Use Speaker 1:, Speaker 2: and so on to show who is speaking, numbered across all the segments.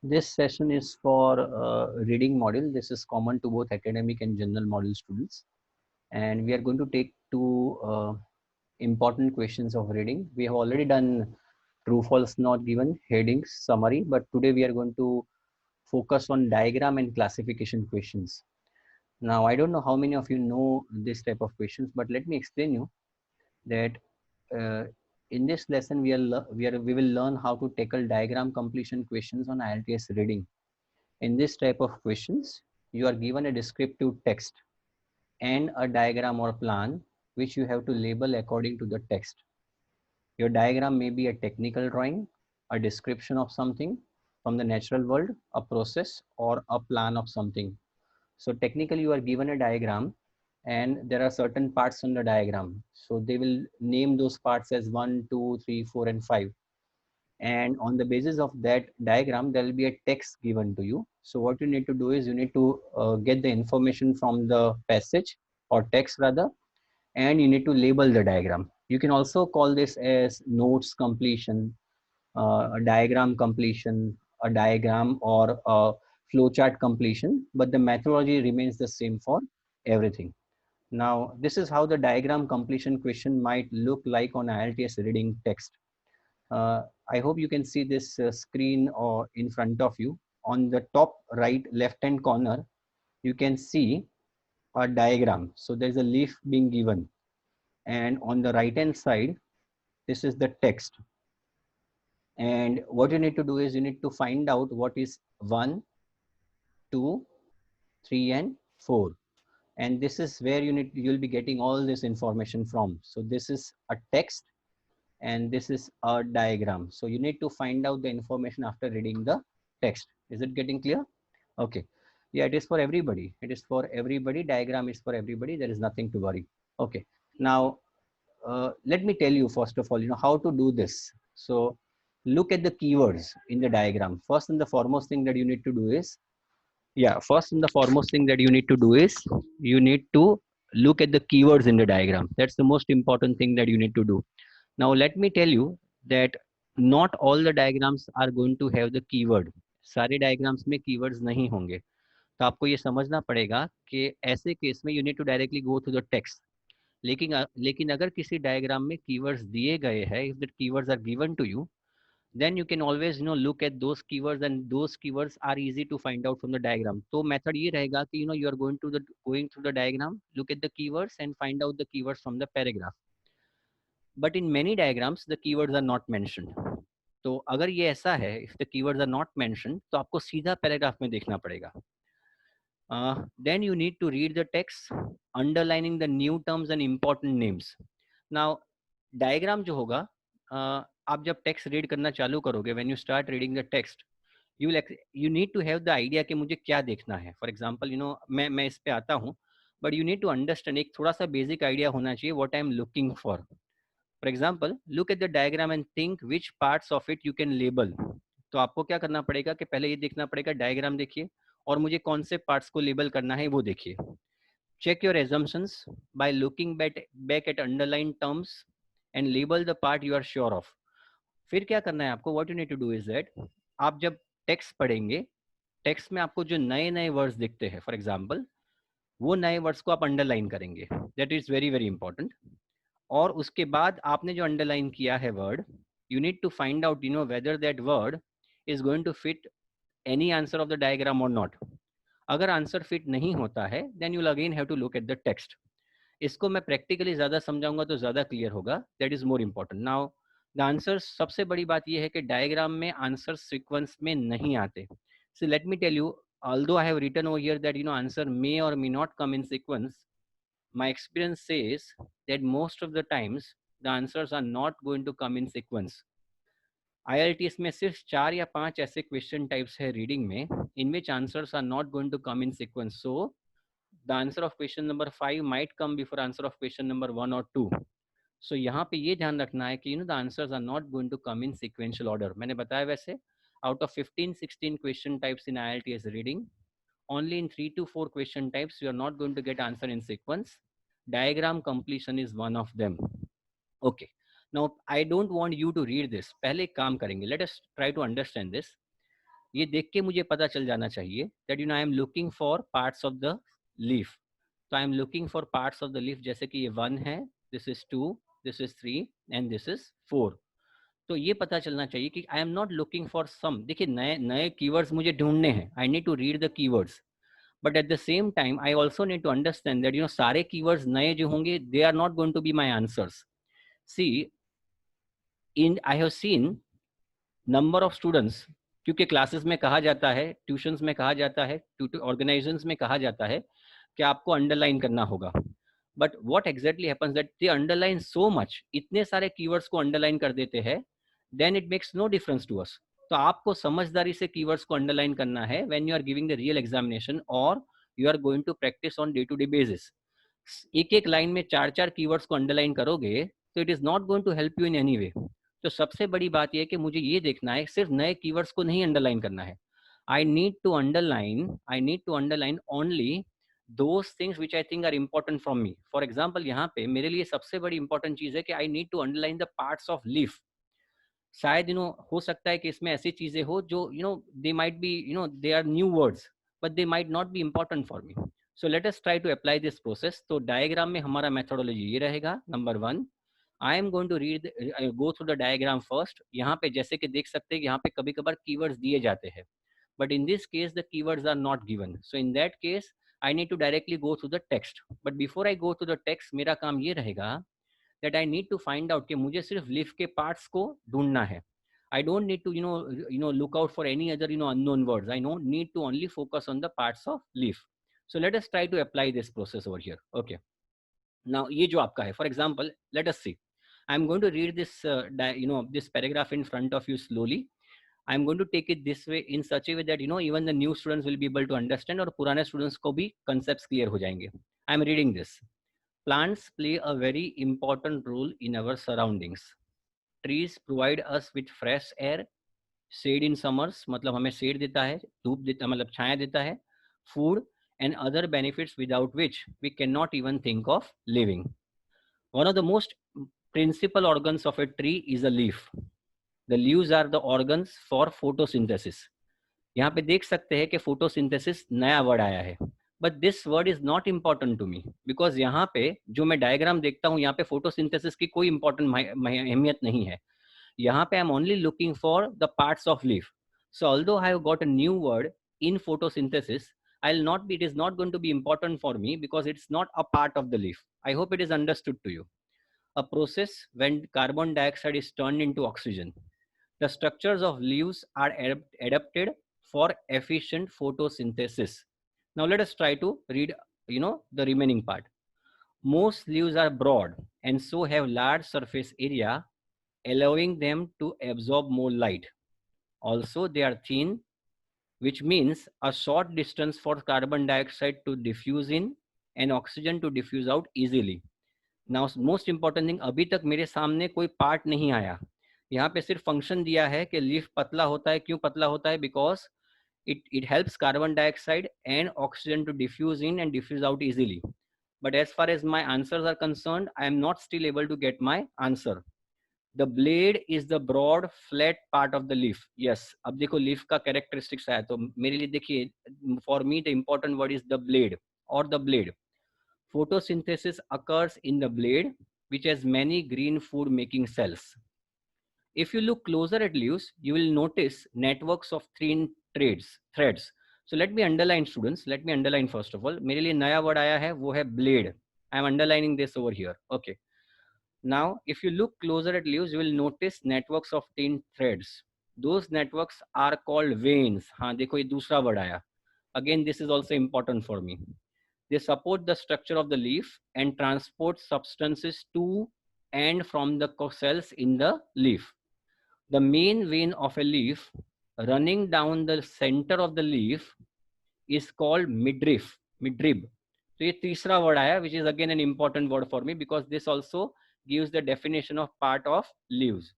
Speaker 1: This session is for reading module. This is common to both academic and general module students. And we are going to take two important questions of reading. We have already done true, false, not given, headings, summary, but today we are going to focus on diagram and classification questions. Now, I don't know how many of you know this type of questions, but let me explain you that uh, in this lesson we will learn how to tackle diagram completion questions on IELTS reading. In this type of questions, you are given a descriptive text and a diagram or plan which you have to label according to the text. Your diagram may be a technical drawing, a description of something from the natural world, a process, or a plan of something. So technically you are given a diagram and there are certain parts on the diagram. So they will name those parts as 1, 2, 3, 4, and 5. And on the basis of that diagram there will be a text given to you. So what you need to do is you need to get the information from the passage or text rather, and you need to label the diagram. You can also call this as notes completion, a diagram completion, a diagram, or a flowchart completion, but the methodology remains the same for everything. Now this is how the diagram completion question might look like on IELTS reading text. uh, I hope you can see this screen or in front of you. On the top right left hand corner, you can see a diagram. So there's a leaf being given. And on the right hand side, this is the text. And what you need to do is you need to find out what is 1, 2, 3, and 4. And this is where you'll be getting all this information from. So this is a text and this is a diagram. So you need to find out the information after reading the text. Is it getting clear? Okay. Yeah, it is for everybody. It is for everybody. Diagram is for everybody. There is nothing to worry. Okay. Now, let me tell you first of all, how to do this. So look at the keywords in the diagram. First and the foremost thing that you need to do is, yeah, first and the foremost thing that you need to do is you need to look at the keywords in the diagram. That's the most important thing that you need to do. Now let me tell you that not all the diagrams are going to have the keyword. सारे diagrams में keywords नहीं होंगे. तो आपको ये समझना पड़ेगा कि ऐसे केस में you need to directly go to the text. लेकिन अगर किसी diagram में keywords दिए गए हैं, if the keywords are given to you, then you can always look at those keywords, and those keywords are easy to find out from the diagram. तो method ये रहेगा कि you are going through the diagram, look at the keywords and find out the keywords from the paragraph. But in many diagrams the keywords are not mentioned. तो अगर ये ऐसा है, if the keywords are not mentioned, तो आपको सीधा paragraph में देखना पड़ेगा. Then you need to read the text, underlining the new terms and important names. Now diagram जो होगा, आप जब text read करना चालू करोगे, when you start reading the text, you need to have the idea कि मुझे क्या देखना है. For example, मैं इस पे आता हूँ, but you need to understand, एक थोड़ा सा basic idea होना चाहिए what I am looking for. For example, look at the diagram and think which parts of it you can label. तो आपको क्या करना पड़ेगा कि पहले ये देखना पड़ेगा, डायग्राम देखिए और मुझे कौन से पार्ट्स को लेबल करना है वो देखिए. Check your assumptions by looking back at underlined terms and label the part you are sure of. फिर क्या करना है आपको, what you need to do is that आप जब टेक्स्ट पढ़ेंगे, टेक्स्ट में आपको जो नए नए वर्ड्स दिखते हैं, फॉर एग्जाम्पल, वो नए वर्ड्स को आप अंडरलाइन करेंगे. That is very very important. और उसके बाद आपने जो अंडरलाइन किया है word, you need to find out whether that word is going to fit any answer of the diagram or not. अगर आंसर फिट नहीं होता है then you'll again have to look at the text. इसको मैं practically ज़्यादा समझाऊंगा तो ज़्यादा क्लियर होगा. That is more important. Now the answers, सबसे बड़ी बात यह है कि डायग्राम में आंसर सीक्वेंस में नहीं आते. So let me tell you, although I have written over here that answer may or may not come in sequence, my experience says that most of the times the answers are not going to come in sequence. IELTS में सिर्फ 4 या 5 ऐसे question types है reading में in which answers are not going to come in sequence. So the answer of question number 5 might come before answer of question number 1 or 2. So यहाँ पे ये ध्यान रखना है कि the answers are not going to come in sequential order. मैंने बताया वैसे out of 15-16 question types in IELTS reading, only in 3 to 4 question types you are not going to get answer in sequence. Diagram completion is one of them. Okay. Now I don't want you to read this. पहले एक काम करेंगे. Let us try to understand this. ये देख के मुझे पता चल जाना चाहिए that you know I am looking for parts of the leaf. तो I am looking for parts of the leaf, जैसे कि ये 1 है, this is 2, this is 3 and this is 4. तो ये पता चलना चाहिए कि I am not looking for some. देखिए नए नए कीवर्ड्स मुझे ढूंढने हैं, I need to read the keywords, but at the same time I also need to understand that you know सारे कीवर्ड्स नए जो होंगे they are not going to be my answers. See in I have seen number of students, क्योंकि classes में कहा जाता है, tuitions में कहा जाता है, ऑर्गेनाइजेशंस में कहा जाता है कि आपको अंडरलाइन करना होगा. But what exactly happens that they underline so much, इतने सारे कीवर्ड्स को अंडरलाइन कर देते हैं, then it makes no difference to us. तो आपको समझदारी से कीवर्ड्स को अंडरलाइन करना है when you are giving the real examination और you are going to practise on day to day basis. एक एक लाइन में चार चार कीवर्ड्स को अंडरलाइन करोगे तो it is not going to help you in any way. तो सबसे बड़ी बात यह है कि मुझे ये देखना है, सिर्फ नए कीवर्ड्स को नहीं अंडरलाइन करना है. I need to underline only those things which I think are important from me. For example, यहाँ पे मेरे लिए सबसे बड़ी important चीज है कि I need to underline the parts of leaf. शायद हो सकता है कि इसमें ऐसी चीजें हो जो they might be they are new words but they might not be important for me. So let us try to apply this process. तो डायग्राम में हमारा मेथोडोलॉजी ये रहेगा. Number 1, I am going to read go through the diagram first. यहाँ पे जैसे कि देख सकते हैं यहाँ पे कभी कभार कीवर्ड्स दिए जाते हैं, but in this case the keywords are not given. So in that case I need to directly go through the text. But before I go to the text, मेरा काम ये रहेगा that I need to find out कि मुझे सिर्फ leaf के parts को ढूंढना है. I don't need to look out for any other unknown words. I don't need to only focus on the parts of leaf. So let us try to apply this process over here. Okay. Now ये जो आपका है, for example, let us see. I'm going to read this this paragraph in front of you slowly. I'm going to take it this way in such a way that even the new students will be able to understand और पुराने students को भी concepts clear हो जाएंगे. I'm reading this. Plants play a very important role in our surroundings. Trees provide us with fresh air. Shade in summers मतलब हमें shade देता है, धूप देता मतलब छाया देता है. Food and other benefits without which we cannot even think of living. One of the most principal organs of a tree is a leaf. The leaves are the organs for photosynthesis. यहाँ पे देख सकते हैं कि photosynthesis नया word आया है, but this word is not important to me because यहाँ पे जो मैं डायग्राम देखता हूँ यहाँ पे फोटोसिंथेसिस की कोई इंपॉर्टेंट अहमियत नहीं है. यहाँ पे I am only looking for the parts of leaf. So although I have got a new word in photosynthesis, it is not going to be important for me because it's not a part of the leaf. I hope it is understood to you. A process when carbon dioxide is turned into oxygen. The structures of leaves are adapted for efficient photosynthesis. Now let us try to read, the remaining part. Most leaves are broad and so have large surface area, allowing them to absorb more light. Also, they are thin, which means a short distance for carbon dioxide to diffuse in and oxygen to diffuse out easily. Now, most important thing, अभी तक मेरे सामने कोई part नहीं आया. यहाँ पे सिर्फ फंक्शन दिया है कि लीफ पतला होता है. क्यों पतला होता है? Because it helps carbon dioxide and oxygen to diffuse in and diffuse out easily. But as far as my answers are concerned, I am not still able to get my answer. The blade is the broad flat part of the leaf. Yes, अब देखो leaf का characteristics है, तो मेरे लिए देखिए, for me the important word is the blade or the blade. Photosynthesis occurs in the blade, which has many green food making cells. If you look closer at leaves, you will notice networks of thin threads. So let me underline, students. Let me underline first of all. मेरे लिए नया word आया है, वो है blade. I am underlining this over here. Okay. Now, if you look closer at leaves, you will notice networks of thin threads. Those networks are called veins. हाँ देखो ये दूसरा word आया. Again, this is also important for me. They support the structure of the leaf and transport substances to and from the cells in the leaf. The main vein of a leaf running down the center of the leaf is called midrib. So ये तीसरा word आया, which is again an important word for me because this also gives the definition of part of leaves.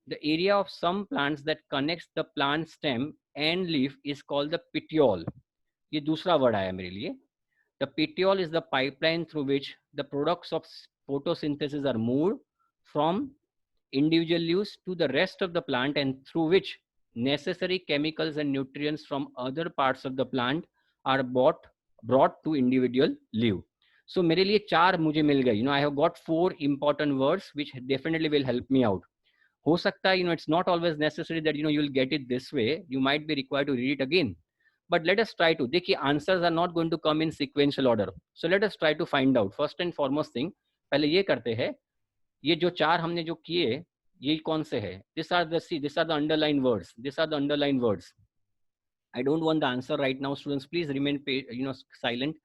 Speaker 1: The area of some plants that connects the plant stem and leaf is called the petiole. ये दूसरा word आया मेरे लिए. The petiole is the pipeline through which the products of photosynthesis are moved from individual leaves to the rest of the plant and through which necessary chemicals and nutrients from other parts of the plant are brought to individual leaf. So मेरे लिए 4 मुझे मिल गए. I have got 4 important words which definitely will help me out. हो सकता है, it's not always necessary that, you'll get it this way. You might be required to read it again. But let us try to. देखिए, answers are not going to come in sequential order. So let us try to find out. First and foremost thing, पहले ये करते हैं. ये जो 4 हमने जो किए, ये कौन से है? These are the underlined words. These are the underlined words. I don't want the answer right now, students. Please remain silent.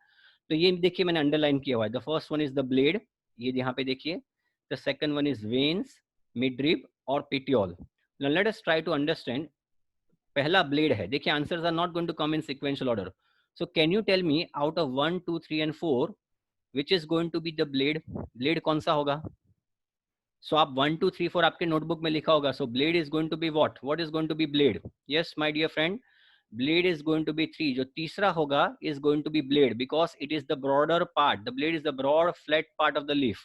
Speaker 1: तो ये देखिए मैंने अंडरलाइन किया हुआ है. The first one is the blade, ये यहाँ पे देखिए. The second one is veins, midrib और petiole. Now let us try to understand. पहला ब्लेड है. देखिए answers are not going to come in sequential order. So can you tell me out of 1 2 3 and 4 which is going to be the blade? Blade कौन सा होगा? सो आप 1 2 3 4 आपके notebook में लिखा होगा. So blade is going to be what is going to be blade? Yes my dear friend, blade is going to be 3. जो तीसरा होगा is going to be blade because it is the broader part. The blade is the broad flat part of the leaf.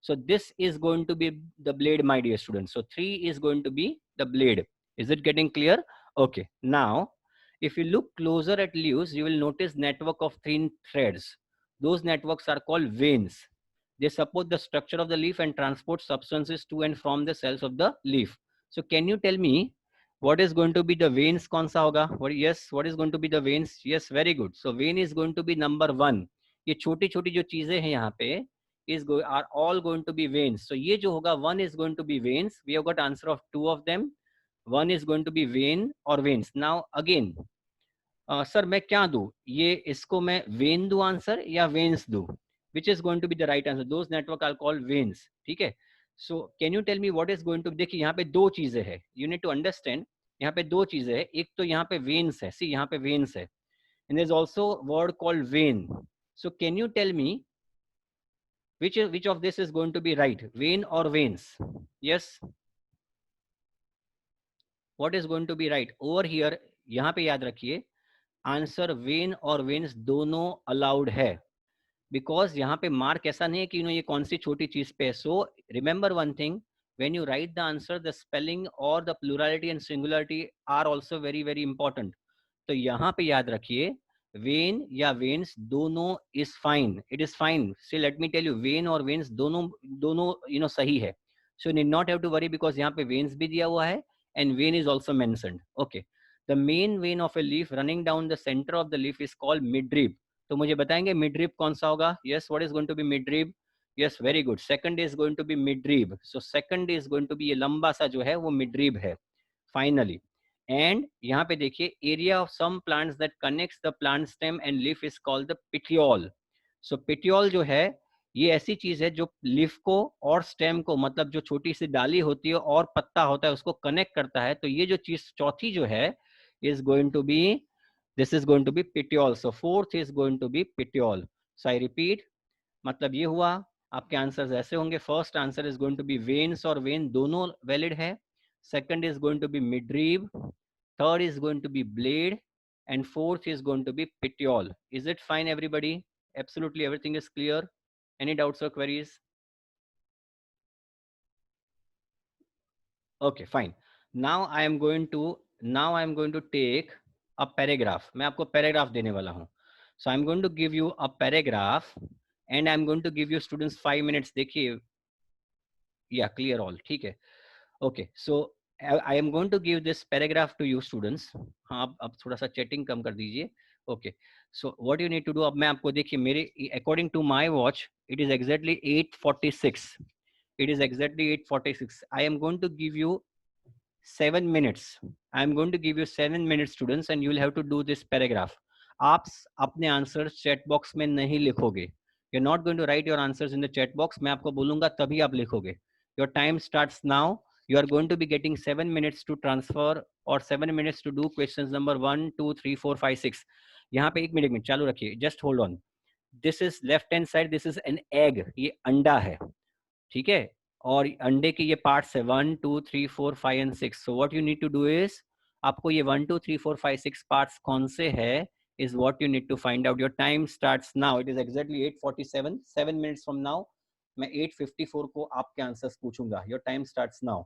Speaker 1: So this is going to be the blade, my dear students. So 3 is going to be the blade. Is it getting clear? Okay. Now, if you look closer at leaves, you will notice network of thin threads. Those networks are called veins. They support the structure of the leaf and transport substances to and from the cells of the leaf. So can you tell me what is going to be the veins? कौन सा होगा? What is going to be the veins? Yes, very good. So vein is going to be number 1. ये छोटी छोटी जो चीजें हैं यहाँ पे are all going to be veins. So ये जो होगा 1 is going to be veins. We have got answer of 2 of them. 1 is going to be vein or veins. Now again, sir मैं क्या दूं? ये इसको मैं vein दूं आंसर या veins दूं? Which is going to be the right answer? Those network are called veins. ठीक है. So can you tell me what is going to be? देखिए यहाँ पे दो चीजें हैं. You need to understand. यहाँ पे दो चीजें हैं. एक तो यहाँ पे veins है. See यहाँ पे veins है. And there's also word called vein. So can you tell me which of this is going to be right? Vein or veins? Yes. What is going to be right? Over here, यहाँ पे याद रखिए, answer when और veins दोनों allowed है. Because यहाँ पे mark ऐसा नहीं है कि ये कौन सी छोटी चीज पे है. So remember one thing, when you write the answer, the spelling or the plurality and singularity are also very very important. तो यहाँ पे याद रखिए, वेन या वेन्स दोनों is fine. It is fine. See let me tell you, vein और veins दोनों दोनों सही है. So need not have to worry because यहाँ पे वेन्स भी दिया हुआ है and vein is also mentioned. Okay. The main vein of a leaf running down the center of the leaf is called midrib. तो मुझे बताएंगे midrib कौन सा होगा? Yes, what is going to be midrib? Yes, very good. Second is going to be midrib. So second is going to be ये लंबा सा जो है वो midrib है. Finally. And यहाँ पे देखिए, area of some plants that connects the plant stem and leaf is called the petiole. So petiole जो है, ये ऐसी चीज है जो लीफ को और स्टेम को, मतलब जो छोटी सी डाली होती है और पत्ता होता है, उसको कनेक्ट करता है. तो ये जो चीज चौथी जो है is going to be, this is going to be petiole. So fourth is going to be petiole. So I repeat, मतलब ये हुआ, आपके आंसर्स ऐसे होंगे. First answer is going to be veins और वेन दोनों वैलिड है. Second is going to be midrib. Third is going to be blade. And fourth is going to be petiole. Is it fine, everybody? Absolutely everything is clear. Any doubts or queries? Okay, fine. Now I am going to take a paragraph. मैं आपको paragraph देने वाला हूँ. So I'm going to give you a paragraph and I'm going to give you students 5 minutes. देखिए, yeah, clear all. ठीक है. Okay, so I am going to give this paragraph to you students. हाँ, अब थोड़ा सा chatting कम कर दीजिए. Okay, so what you need to do, अब मैं आपको देखिए मेरे according to my watch it is exactly 8:46. It is exactly 8:46. I am going to give you 7 minutes. I am going to give you 7 minutes students and you will have to do this paragraph. आप अपने answers chat box में नहीं लिखोगे. You're not going to write your answers in the chat box. मैं आपको बोलूंगा तभी आप लिखोगे. Your time starts now. You are going to be getting 7 minutes to transfer or 7 minutes to do questions number 1, 2, 3, 4, 5, 6. यहाँ पे 1 मिनट चालू रखिए. Just hold on. This is left hand side. This is an egg. ये अंडा है. ठीक है. और अंडे के ये पार्ट्स है 1 2 3 4 5 and 6. So what you need to do is, आपको ये 1 2 3 4 5 6 पार्ट्स कौन से है is what you need to find out. Your time starts now. It is exactly 8:47. 7 minutes from now मैं 8:54 को आपके आंसर्स पूछूंगा. Your time starts now.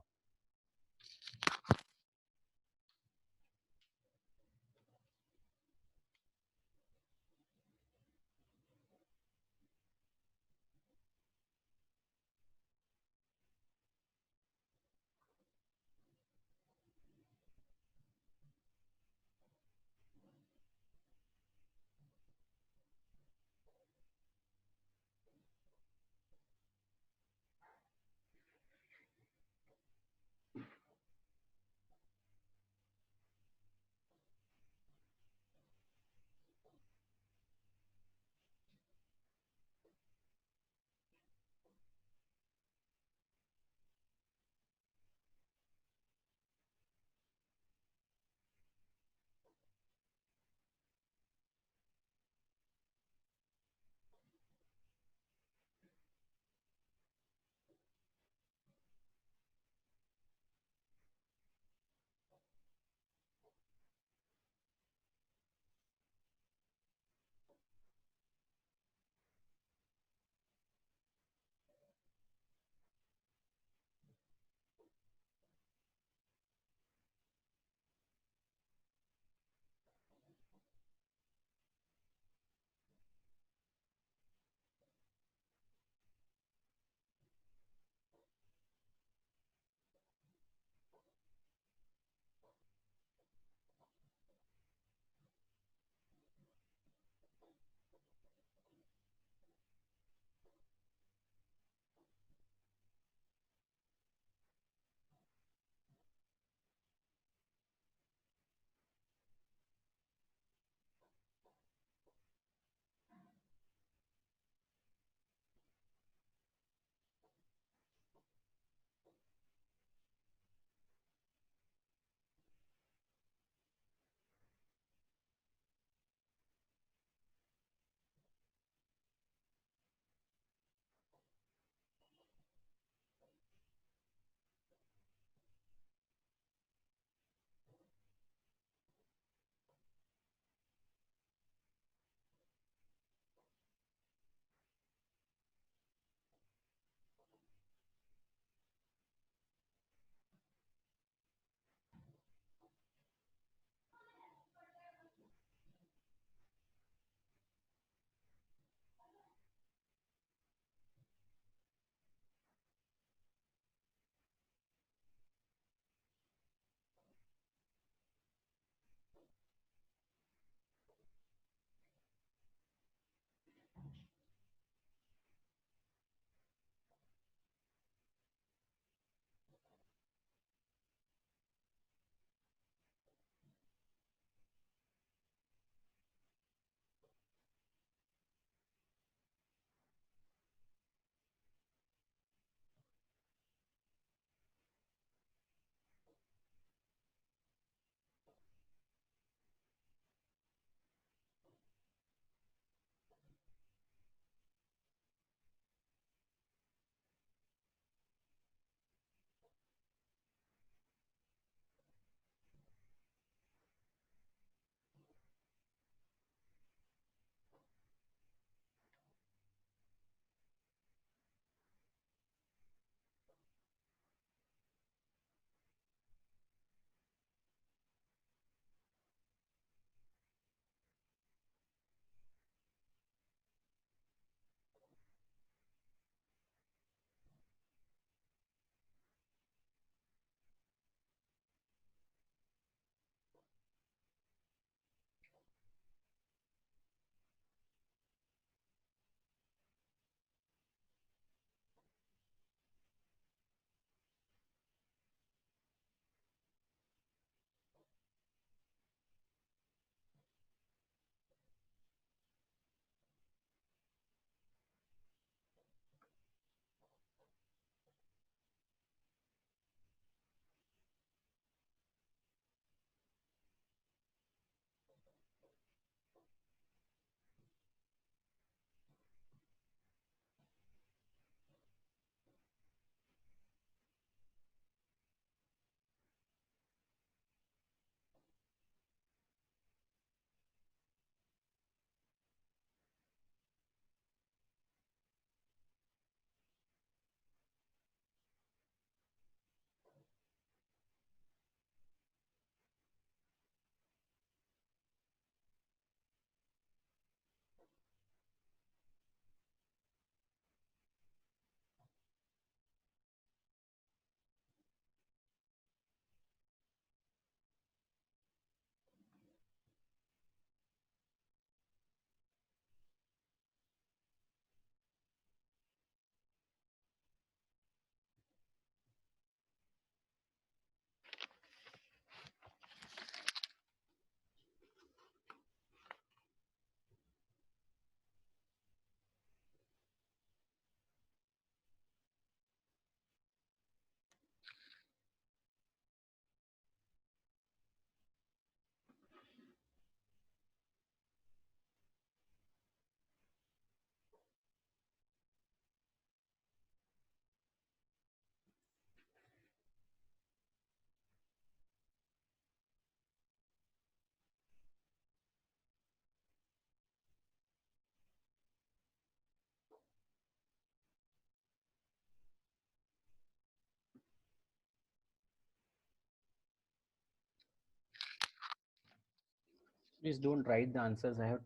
Speaker 1: Please don't write the answers. I have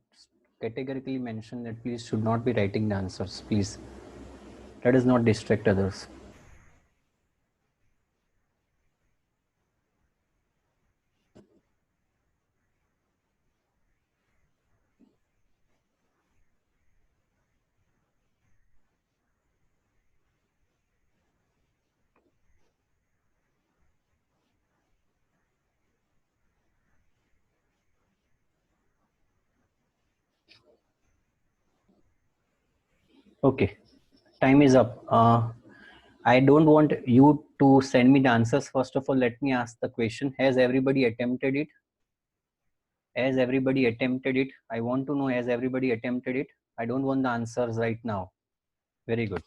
Speaker 1: categorically mentioned that please should not be writing the answers. Please, let us not distract others. Okay, time is up. I don't want you to send me the answers. First of all, let me ask the question. Has everybody attempted it? Has everybody attempted it? I want to know, has everybody attempted it? I don't want the answers right now. Very good.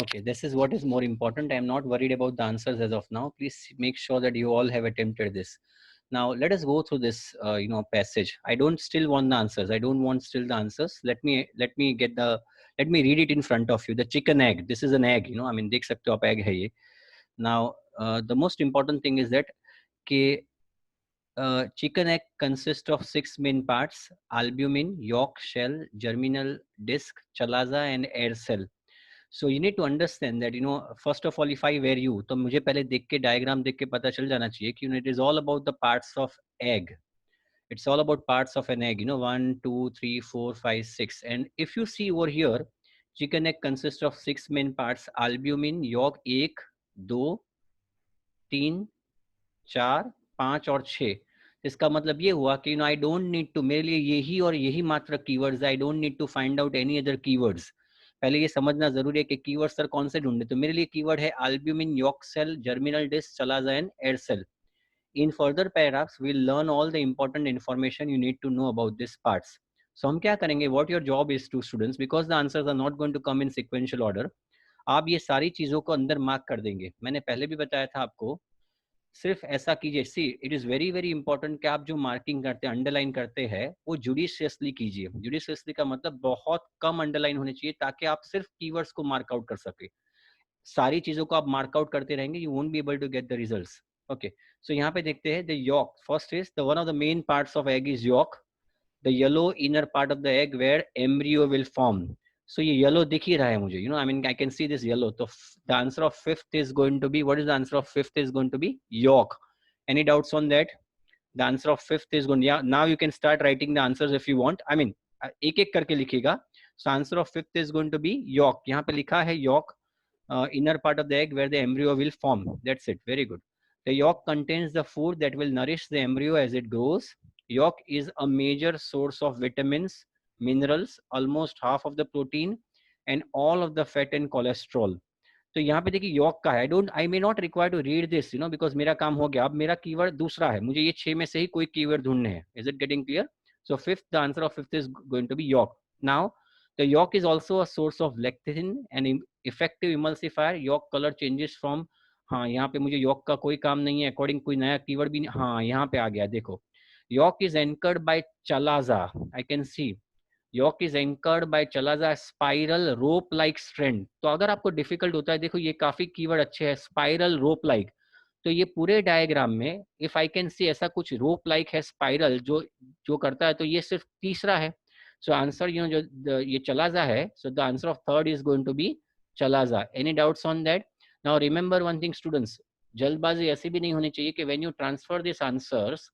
Speaker 1: Okay, this is what is more important. I am not worried about the answers as of now. Please make sure that you all have attempted this. Now let us go through this, passage. I don't still want the answers. I don't want still the answers. Let me read it in front of you. The chicken egg. This is an egg. I mean, देख सकते हो आप egg है ये. Now the most important thing is that कि chicken egg consists of 6 main parts: albumin, yolk, shell, germinal disc, chalaza, and air cell. So you need to understand that, first of all, if I were you, तो मुझे पहले देख के diagram देख के पता चल जाना चाहिए कि it is all about the parts of egg. It's all about parts of an egg. 1, 2, 3, 4, 5, 6. And if you see over here, chicken egg consists of 6 main parts: albumin, yolk, 1, 2, 3, 4, 5 और 6. इसका मतलब ये हुआ कि आई डोंट नीड टू, मेरे लिए यही और यही मात्र keywords, I don't need to find out any other keywords. पहले ये समझना जरूरी है कि कीवर्ड सर कौन से ढूंढे. तो मेरे लिए कीवर्ड है albumin, yolk cell, germinal disc, chalaza and air cell. In further paragraphs we'll learn all the important information you need to know about these parts. So हम क्या करेंगे, what your job is to students, because the answers are not going to come in sequential order, आप ये सारी चीजों को अंदर mark कर देंगे. मैंने पहले भी बताया था आपको, सिर्फ ऐसा कीजिए. See it is very very important कि आप जो मार्किंग करते हैं, अंडरलाइन करते हैं, वो जुडिशियसली कीजिए. जुडिशियसली का मतलब बहुत कम अंडरलाइन होनी चाहिए ताकि आप सिर्फ कीवर्ड्स को मार्क आउट कर सके. सारी चीजों को आप मार्क आउट करते रहेंगे, you won't be able to get the results. Okay, so यहाँ पे देखते हैं the yolk. First is the one of the main parts of egg is yolk, the yellow inner part of the egg where embryo will form. So ये yellow दिख ही रहा है मुझे, I mean I can see this yellow. So the answer of fifth is going to be, what is the answer of fifth is going to be? Yolk. Any doubts on that? The answer of fifth is going, yeah, now you can start writing the answers if you want. I mean एक एक करके लिखिएगा. So answer of fifth is going to be yolk. यहाँ पे लिखा है yolk, inner part of the egg where the embryo will form. That's it. Very good. The yolk contains the food that will nourish the embryo as it grows. Yolk is a major source of vitamins, minerals, almost half of the protein, and all of the fat and cholesterol. तो यहाँ पे देखिए yolk का है. I may not require to read this, because मेरा काम हो गया. अब मेरा कीवर्ड दूसरा है, मुझे ये 6 में से ही कोई कीवर्ड ढूंढने हैं. Is it getting clear? So fifth, the answer of fifth is going to be yolk. Now the yolk is also a source of lecithin and effective emulsifier. Yolk colour changes from, हाँ यहाँ पे मुझे York का कोई काम नहीं है, according कोई नया कीवर्ड भी नहीं. हाँ यहाँ पे आ गया, देखो. Yolk is anchored by chalaza. I can see Yolk is anchored by chalaza spiral rope like strand. तो अगर आपको डिफिकल्ट होता है, देखो ये काफी कीवर्ड अच्छे हैं, स्पाइरल रोप लाइक. तो ये पूरे डायग्राम में इफ आई कैन सी ऐसा कुछ रोप लाइक है, स्पाइरल जो जो करता है, तो ये सिर्फ तीसरा है. सो आंसर जो ये चलाजा है, so the answer of third is going to be chalaza. Any doubts on that? Now remember one thing students, जल्दबाजी ऐसी भी नहीं होनी चाहिए कि when you transfer this answers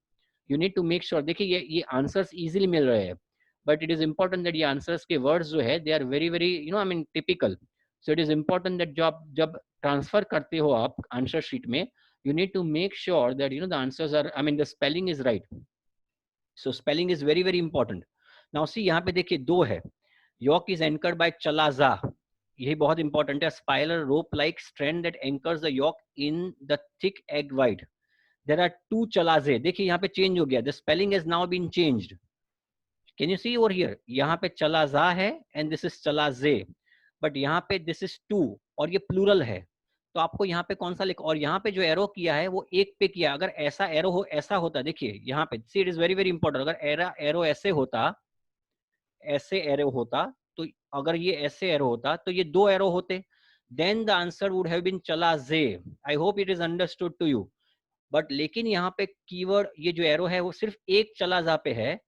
Speaker 1: you need to make sure. देखिए ये आंसर्स इजीली मिल रहे हैं, but it is important that ये आंसर्स के वर्ड्स जो है they are very very I mean typical. So it is important that जब ट्रांसफर करते हो आप आंसर शीट में, you need to make sure that the answers are, I mean the spelling is right. So spelling is very very important. Now see यहाँ पे देखिए दो है. Yolk is anchored by chalaza. यही बहुत इंपॉर्टेंट है. Spiral rope like strand that anchors the yolk in the thick egg white. There are two chalazae. देखिए यहाँ पे चेंज हो गया, the spelling has now been changed. Can you see over here? यहाँ पे चलाजा है and this is chalazae, but यहाँ पे दिस इज टू और ये प्लूरल है. तो आपको यहाँ पे कौन सा लिख, और यहाँ पे जो एरो किया है वो एक पे किया. अगर ऐसा एरो हो, ऐसा होता, देखिए यहाँ पे see it is very very important. अगर एरो ऐसे होता, ऐसे एरो होता, तो अगर ये ऐसे एरो होता तो ये दो एरो होते, then the answer would have been chalaza. I hope it is understood to you. But लेकिन यहाँ पे कीवर्ड, ये जो एरो है वो सिर्फ एक चलाजा पे है,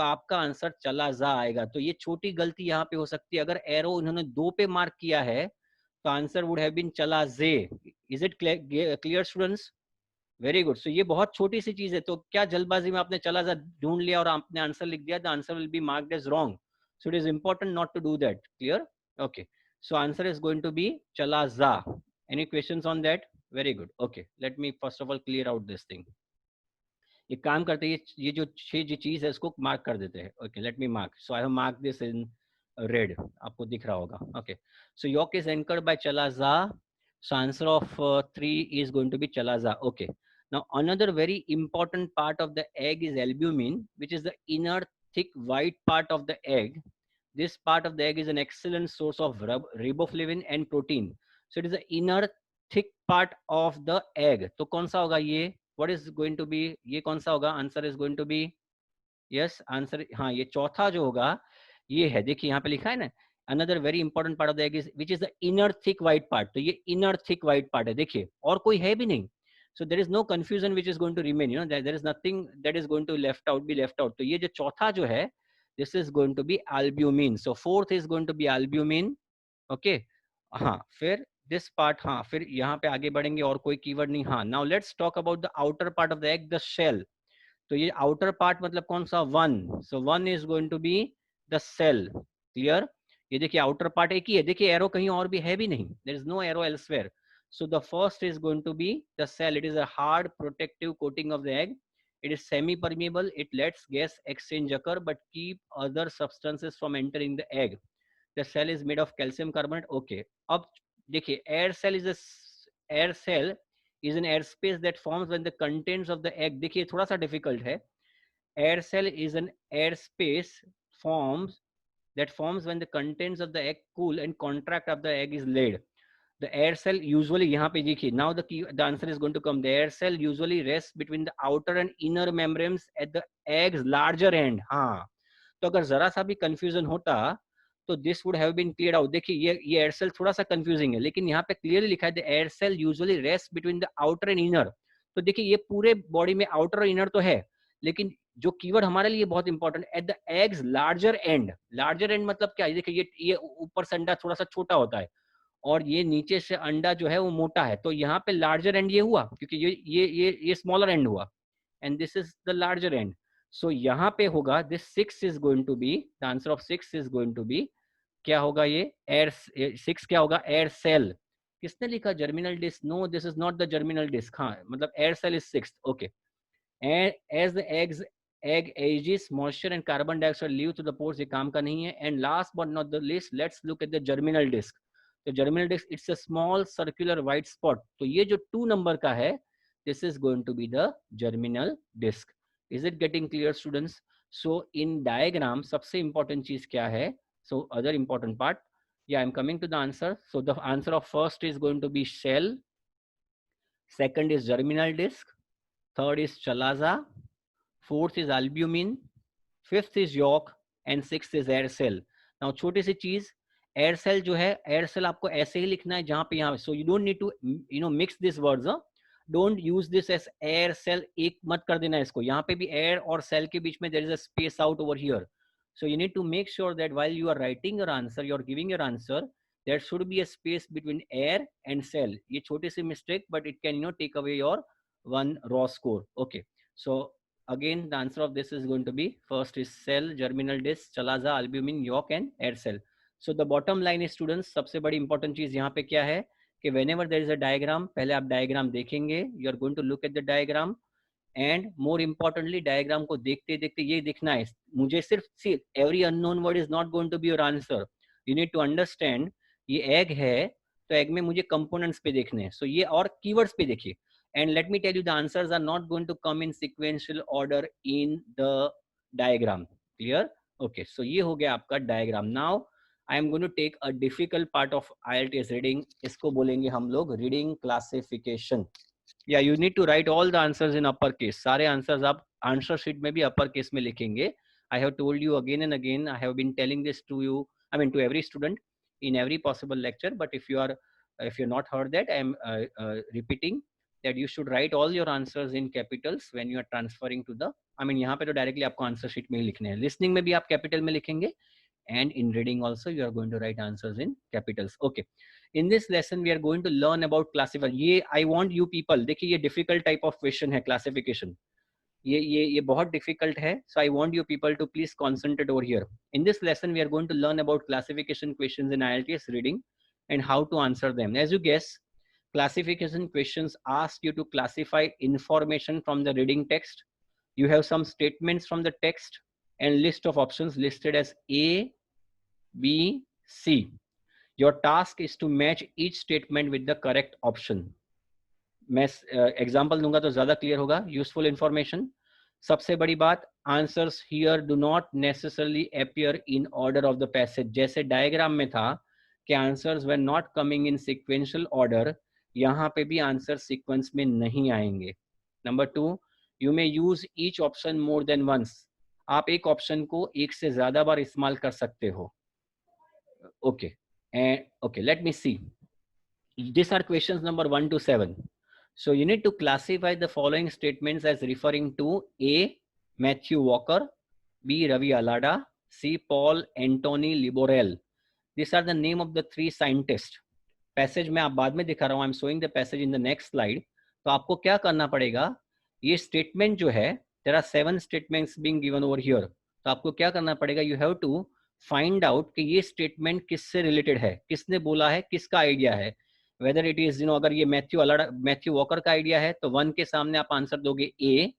Speaker 1: तो आपका आंसर चला जा आएगा। तो ये छोटी गलती यहाँ पे हो सकती है। अगर एरो उन्होंने 2 पे मार्क किया है तो answer would have been chalaza. Is it clear students? Very good. So ये बहुत छोटी सी चीज है, तो क्या जल्दबाजी में आपने चला जा ढूंढ लिया और आपने आंसर लिख दिया, the answer will be marked as wrong. So it is important not to do that. Clear? Okay, so answer is going to be chalaza. Any questions on that? Very good. Okay, let me first of all clear out this thing. एक काम करते हैं, ये जो 6 जो चीज है इसको मार्क कर देते हैं। Okay, let me mark. So I have mark this in red, आपको दिख रहा होगा। Okay, so yolk is anchored by chalaza. So answer of 3 is going to be chalaza. Okay. Now another very important part of the egg is albumin, which is the inner thick white part of the egg. This part of the egg is an excellent source of riboflavin and protein. So it is the inner thick part of the egg. तो कौन सा होगा ये? What is going to be? ये कौन सा होगा? Answer is going to be yes answer. हाँ, ये चौथा जो होगा ये है, देखिए यहाँ पे लिखा है ना, another very important part of the egg is which is the inner thick white part. तो ये इनर थिक व्हाइट पार्ट है, देखिए, और कोई है भी नहीं। So there is no confusion which is going to remain, you know, there is nothing that is going to left out be left out. तो ये जो चौथा जो है, this is going to be albumin. So fourth is going to be albumin. Okay, हाँ, फिर this part, हाँ, फिर यहाँ पे आगे बढ़ेंगे और कोई कीवर्ड नहीं। हाँ, now let's talk about the outer part of the egg, the shell. तो ये आउटर पार्ट मतलब कौन सा? One. So one is going to be the shell. Clear? ये देखिए आउटर पार्ट एक ही है, देखिए एरो कहीं और भी है भी नहीं, there is no arrow elsewhere. So the first is going to be the shell. It is a hard protective coating of the egg. It is semi-permeable. It lets gas exchange occur but keep other substances from entering the egg. The cell is made of calcium carbonate. Okay. अब देखिए air cell is a air cell is an air space that forms when the contents of the egg. देखिए थोड़ा सा difficult है. Air cell is an air space forms that forms when the contents of the egg cool and contract of the egg is laid. The air cell usually, यहाँ पे देखिए, now the answer is going to come. The air cell usually rests between the outer and inner membranes at the egg's larger end. हाँ, तो अगर जरा सा भी confusion होता तो this would have been clear out. देखिए ये एयर सेल थोड़ा सा कंफ्यूजिंग है, लेकिन यहाँ पे क्लियरली लिखा है the air cell usually rest between the outer and inner. तो देखिए ये पूरे बॉडी में आउटर और इनर तो है, लेकिन जो कीवर्ड हमारे लिए बहुत important, at the eggs larger and. Larger and मतलब क्या है? देखिए ये ऊपर से अंडा थोड़ा सा छोटा होता है और ये नीचे से अंडा जो है वो मोटा है, तो यहाँ पे लार्जर एंड ये हुआ क्योंकि ये स्मॉलर एंड हुआ, and this is the larger end. So यहाँ पे होगा this 6 is going to be the answer of 6 is going to be क्या होगा? ये एयर 6 क्या होगा? Air cell. किसने लिखा germinal disc? No, this is not the germinal disc. हाँ, मतलब air cell is 6th. Okay, and as the egg ages, moisture and carbon dioxide leave to the pores. ये काम का नहीं है. And last but not the least, let's look at the germinal disc. तो germinal disc, it's a small circular white spot. तो ये जो 2 number का है, this is going to be the germinal disc. Is it getting clear, students? So in diagram, सबसे important चीज क्या है? So other important part, yeah, I'm coming to the answer. So the answer of first is going to be shell, second is germinal disc, third is chalaza, fourth is albumin, fifth is yolk and sixth is air cell. Now छोटी सी चीज, air cell जो है, air cell आपको ऐसे ही लिखना है जहां पे यहाँ, so you don't need to mix this words, don't use this as air cell, एक मत कर देना इसको, यहाँ पे भी एयर और सेल के बीच में there is a space out over here. So you need to make sure that while you are writing your answer, you are giving your answer, there should be a space between air and cell. ये छोटी सी mistake, but it can take away your one raw score. Okay, so again the answer of this is going to be first is cell, germinal disc, chalaza, albumin, yolk and air cell. So the bottom line is students, सबसे बड़ी important चीज यहाँ पे क्या है कि whenever there is a diagram, पहले आप diagram देखेंगे, you are going to look at the diagram. And more importantly diagram को देखते देखते ये दिखना है मुझे, सिर्फ every unknown word is not going to be your answer. You need to understand ये एग है तो एग में मुझे कंपोनेंट्स पे देखने हैं, सो ये और कीवर्ड्स पे देखिए. And let me tell you the answers are not going to come in sequential order in the diagram. Clear? Okay, so ये हो गया आपका diagram. Now I am going to take a difficult part of IELTS reading, इसको बोलेंगे हम लोग reading classification. Yeah, you need to write all the answers in uppercase. सारे answers आप answer sheet में भी uppercase में लिखेंगे. I have told you again and again. I have been telling this to you. I mean to every student in every possible lecture. But if you're not heard that, I am repeating. that you should write all your answers in capitals when you are transferring to the, I mean यहाँ पे तो directly आपको answer sheet में ही लिखने हैं, listening में भी आप capital में लिखेंगे, and in reading also you are going to write answers in capitals. Okay, in this lesson we are going to learn about classifier. ये I want you people, देखिए ये difficult type of question है classification, ये बहुत difficult है, so I want you people to please concentrate over here. In this lesson we are going to learn about classification questions in IELTS reading and how to answer them. As you guess, classification questions ask you to classify information from the reading text. You have some statements from the text and list of options listed as A, B, C. Your task is to match each statement with the correct option. मैं example दूंगा तो ज्यादा clear होगा. Useful information. सबसे बड़ी बात, answers here do not necessarily appear in order of the passage. जैसे diagram में था कि answers were not coming in sequential order, यहाँ पे भी आंसर सीक्वेंस में नहीं आएंगे. Number 2, you may use each option more than once. आप एक ऑप्शन को एक से ज्यादा बार इस्तेमाल कर सकते हो. Okay and okay, let me see. These are questions number 1 to 7. So you need to classify the following statements as referring to A, Matthew Walker, B, Ravi Alada, C, Paul Anthony Liborel. These are the name of the 3 scientists. Passage में आप बाद में दिखा रहा हूँ, I am showing the passage in the next slide. तो आपको क्या करना पड़ेगा, ये स्टेटमेंट जो है, there are 7 statements being given over here. तो आपको क्या करना पड़ेगा, you have to find out कि ये स्टेटमेंट किससे रिलेटेड है, किसने बोला है, किसका आइडिया है. वेदर इट इज अगर ये मैथ्यू वॉकर का आइडिया है तो 1 के सामने आप आंसर दोगे A.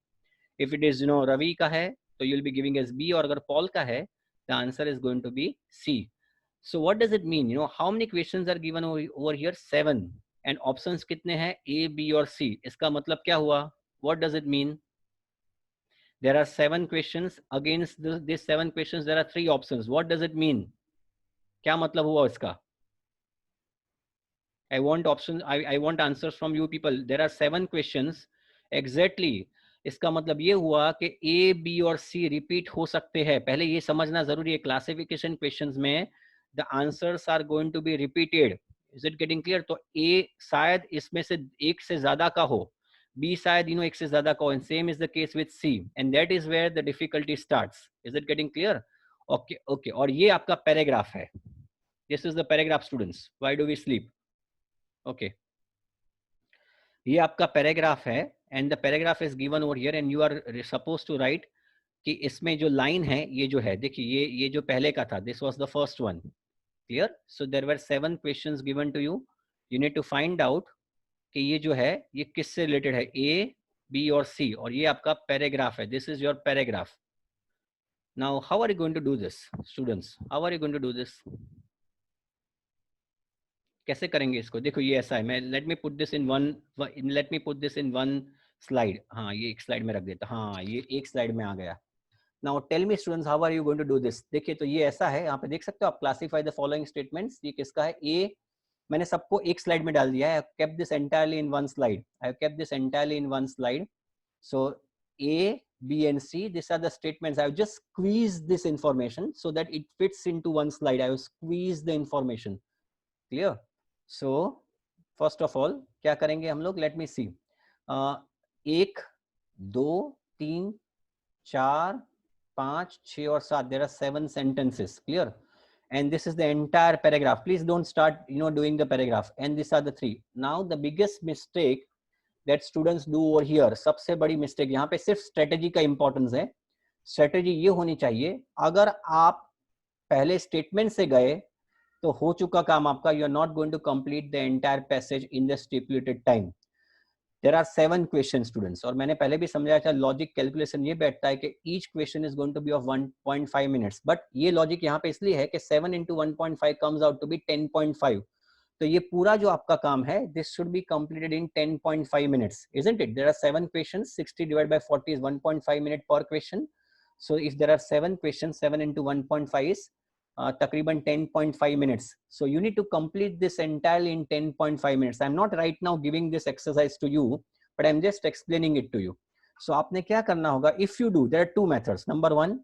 Speaker 1: If it is Ravi का है तो you will be giving as B, और अगर पॉल का है the answer is going to be C. So what does it mean? How many questions are given over here? 7. And options कितने हैं? A, B और C. इसका मतलब क्या हुआ? What does it mean? There are 7 questions. Against these 7 questions, there are 3 options. What does it mean? क्या मतलब हुआ इसका? I want options. I want answers from you people. There are 7 questions. Exactly. इसका मतलब ये हुआ कि A, B और C रिपीट हो सकते हैं. पहले ये समझना जरूरी है, क्लासिफिकेशन क्वेश्चंस में the answers are going to be repeated. Is it getting clear? तो A शायद इसमें से एक से ज्यादा का हो, B शायद एक से ज्यादा का हो, and same is the case with C, and that is where the difficulty starts. Is it getting clear? Okay, okay. और ये आपका पैराग्राफ है. This is the paragraph, students. Why do we sleep? Okay. ये आपका paragraph है, and the paragraph is given over here, and you are supposed to write कि इसमें जो लाइन है, ये जो है, देखिए ये जो पहले का था, this was the first one. Clear? So there were 7 questions given to you. You need to find out कि ये जो है ये किससे रिलेटेड है, A, B और C, और ये आपका पैराग्राफ है. This is your paragraph. Now how are you going to do this, students? How are you going to do this? कैसे करेंगे इसको? देखो ये ऐसा है, मैं let me put this in one slide. हाँ, ये एक स्लाइड में रख देता. हाँ, ये एक स्लाइड में आ गया. Now tell me students, how are you going to do this? देखिए तो ये ऐसा है, यहाँ पे देख सकते हो आप, classify the following statements. ये किसका है? A. मैंने सबको एक स्लाइड में डाल दिया है. I have kept this entirely in one slide. So A, B and C, these are the statements. I have just squeezed this information so that it fits into one slide. I have squeezed the information. Clear? So first of all क्या करेंगे हम लोग? Let me see. 1, 2, 3, 4, 5, 6 और 7. There are 7 sentences. Clear? And this is the entire paragraph. Please don't start doing the paragraph. And these are the 3. Now the biggest mistake that students do over here, सबसे बड़ी mistake, यहाँ पे सिर्फ strategy का importance है. Strategy ये होनी चाहिए, अगर आप पहले statement से गए तो हो चुका काम आपका. You are not going to complete the entire passage in the stipulated time. There are 7 questions, students. और मैंने पहले भी समझाया था, लॉजिक कैलकुलेशन ये बैठता है कि each question is going to be of 1.5 minutes. But ये लॉजिक यहाँ पे इसलिए है कि 7 into 1.5 comes out to be 10.5. तो ये पूरा जो आपका काम है, this should be completed in 10.5 minutes, isn't it? There are 7 questions. 60 divided by 40 is 1.5 minute per question. So if there are 7 questions, 7 into 1.5 is तकरीबन 10.5 minutes. So you need to complete this entirely in 10.5 minutes. I'm not right now giving this exercise to you, but I'm just explaining it to you. So आपने क्या करना होगा? If you do, there are 2 methods. Number 1,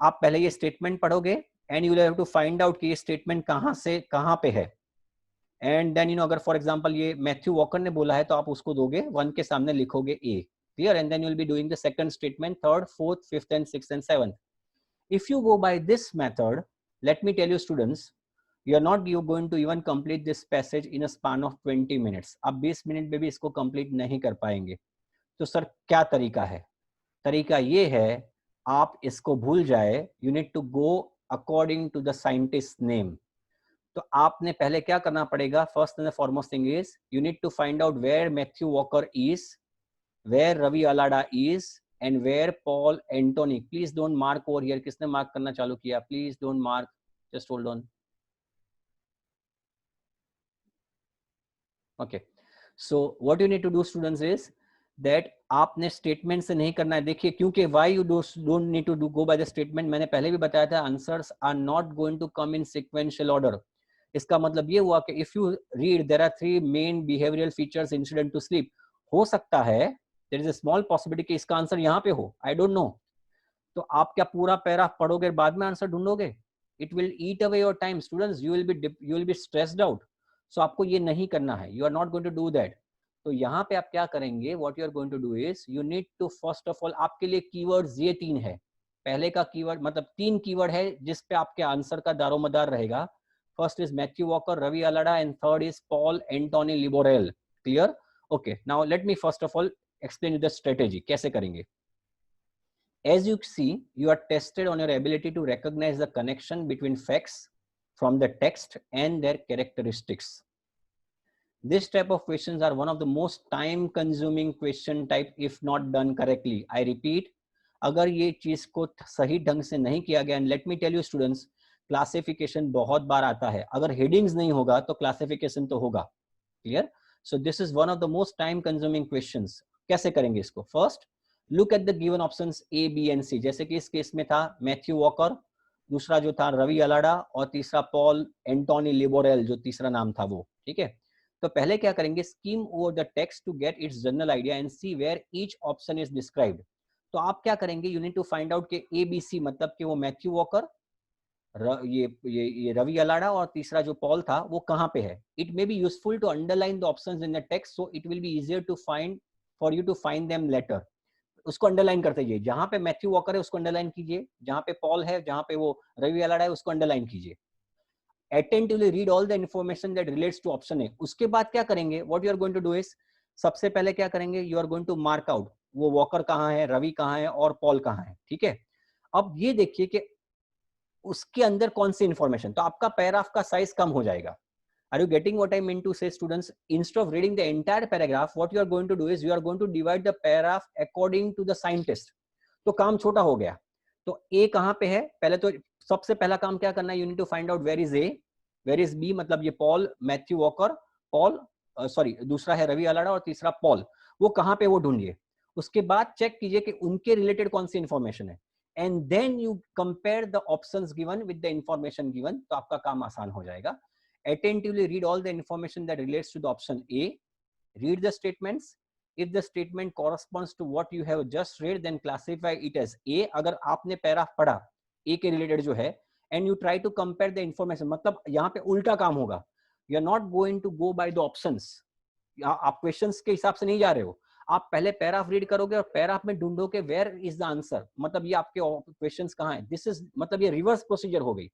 Speaker 1: आप पहले ये statement पढ़ोगे and you will have to find out कि ये statement कहाँ से कहाँ पे है. एंड देन अगर फॉर एग्जांपल ये मैथ्यू वॉकर ने बोला है तो आप उसको दोगे 1 के सामने लिखोगे A, clear, and then you will be doing the second statement, third, fourth, fifth and sixth and seventh. If you go by this method, let me tell you students, you are not going to even complete this passage in a span of 20 minutes. आप 20 minute में भी इसको complete नहीं कर पाएंगे. तो sir क्या तरीका है? तरीका ये है, आप इसको भूल जाए. You need to go according to the scientist name. तो आपने पहले क्या करना पड़ेगा? First and foremost thing is you need to find out where Matthew Walker is, where Ravi Allada is, and where Paul Antony. Please don't mark over here. किसने mark करना चालू किया? Please don't mark. Just hold on. Okay. So what you need to do, students, is that आपने statement से नहीं करना है. देखिए, क्योंकि why you don't need to go by the statement, मैंने पहले भी बताया था, answers are not going to come in sequential order. इसका मतलब ये हुआ कि if you read there are 3 main behavioral features incident to sleep. हो सकता है there is a small possibility कि इसका आंसर यहाँ पे हो. I don't know. तो आप क्या पूरा पैराग्राफ पढ़ोगे बाद में आंसर ढूंढोगे? It will eat away your time students, you will be stressed out. So आपको ये नहीं करना है. You are not going to do that. तो यहाँ पे आप क्या करेंगे? What you are going to do is you need to first of all, आपके लिए कीवर्ड्स ये 3 है. पहले का कीवर्ड मतलब 3 कीवर्ड है जिस पे आपके आंसर का दारोमदार रहेगा. First is Matthew Walker, Ravi Allada, and third is Paul Antoine Libourel. Clear? Okay, now let me first of all explain you the strategy. कैसे करेंगे? As you see, you are tested on your ability to recognize the connection between facts from the text and their characteristics. This type of questions are one of the most time consuming question type if not done correctly. I repeat, अगर ये चीज को सही ढंग से नहीं किया गया, and let me tell you students, classification बहुत बार आता है. अगर हेडिंग्स नहीं होगा तो क्लासिफिकेशन तो होगा. Clear? So this is one of the most time consuming questions. कैसे करेंगे इसको? First, look at the given options A, B and C. जैसे कि इस केस में था मैथ्यू वॉकर, दूसरा जो था रवि अलाडा, और तीसरा पॉल एंटोनी लिबोरेल जो तीसरा नाम था वो. ठीक है, तो पहले क्या करेंगे? Skim over the text to get its general idea and see where each option is described. तो आप क्या करेंगे? You need to find out के ए बी सी मतलब कि वो मैथ्यू वॉकर, ये रवि अलाडा और तीसरा जो पॉल था वो कहाँ पे है. It may be useful to underline the options in the text, so it will be easier to find for you to find them later. उसको अंडरलाइन करते जाइए. जहां पे मैथ्यू वॉकर है उसको अंडरलाइन कीजिए, जहां पे पॉल है, जहां पे वो रवि अलाडा है उसको अंडरलाइन कीजिए. Attentively read all the information that relates to option A. उसके बाद क्या करेंगे? What you are going to do is, सबसे पहले क्या करेंगे? You are going to mark out वो वॉकर कहाँ है, रवि कहाँ है और पॉल कहाँ है. ठीक है, अब ये देखिए कि उसके अंदर कौन सी इंफॉर्मेशन. तो आपका पैराग्राफ का साइज कम हो जाएगा. Are you getting what I mean to say, students? Instead of reading the entire paragraph, what you are going to do is you are going to divide the paragraph according to the scientist. तो काम छोटा हो गया. तो A कहाँ पे है? पहले तो सबसे पहला काम क्या करना है? You need to find out where is A, where is B. मतलब ये Paul, Matthew walker, Paul, sorry दूसरा है रवि अलाडा और तीसरा पॉल, वो कहाँ पे वो ढूंढिए. उसके बाद चेक कीजिए कि उनके रिलेटेड कौन सी इंफॉर्मेशन है, and then you compare the options given with the information given. तो आपका काम आसान हो जाएगा. Attentively read all the information that relates to the option A. Read the statements. If the statement corresponds to what you have just read, then classify it as A. अगर आपने paragraph पढ़ा A के related जो है, and you try to compare the information, मतलब यहाँ पे उल्टा काम होगा. You are not going to go by the options. आप क्वेश्चंस के हिसाब से नहीं जा रहे हो. आप पहले पैराग्राफ रीड करोगे और पैराग्राफ में ढूंढोगे वेयर इज द आंसर, मतलब ये आपके क्वेश्चंस कहाँ है. दिस इज मतलब ये रिवर्स प्रोसीजर हो गई.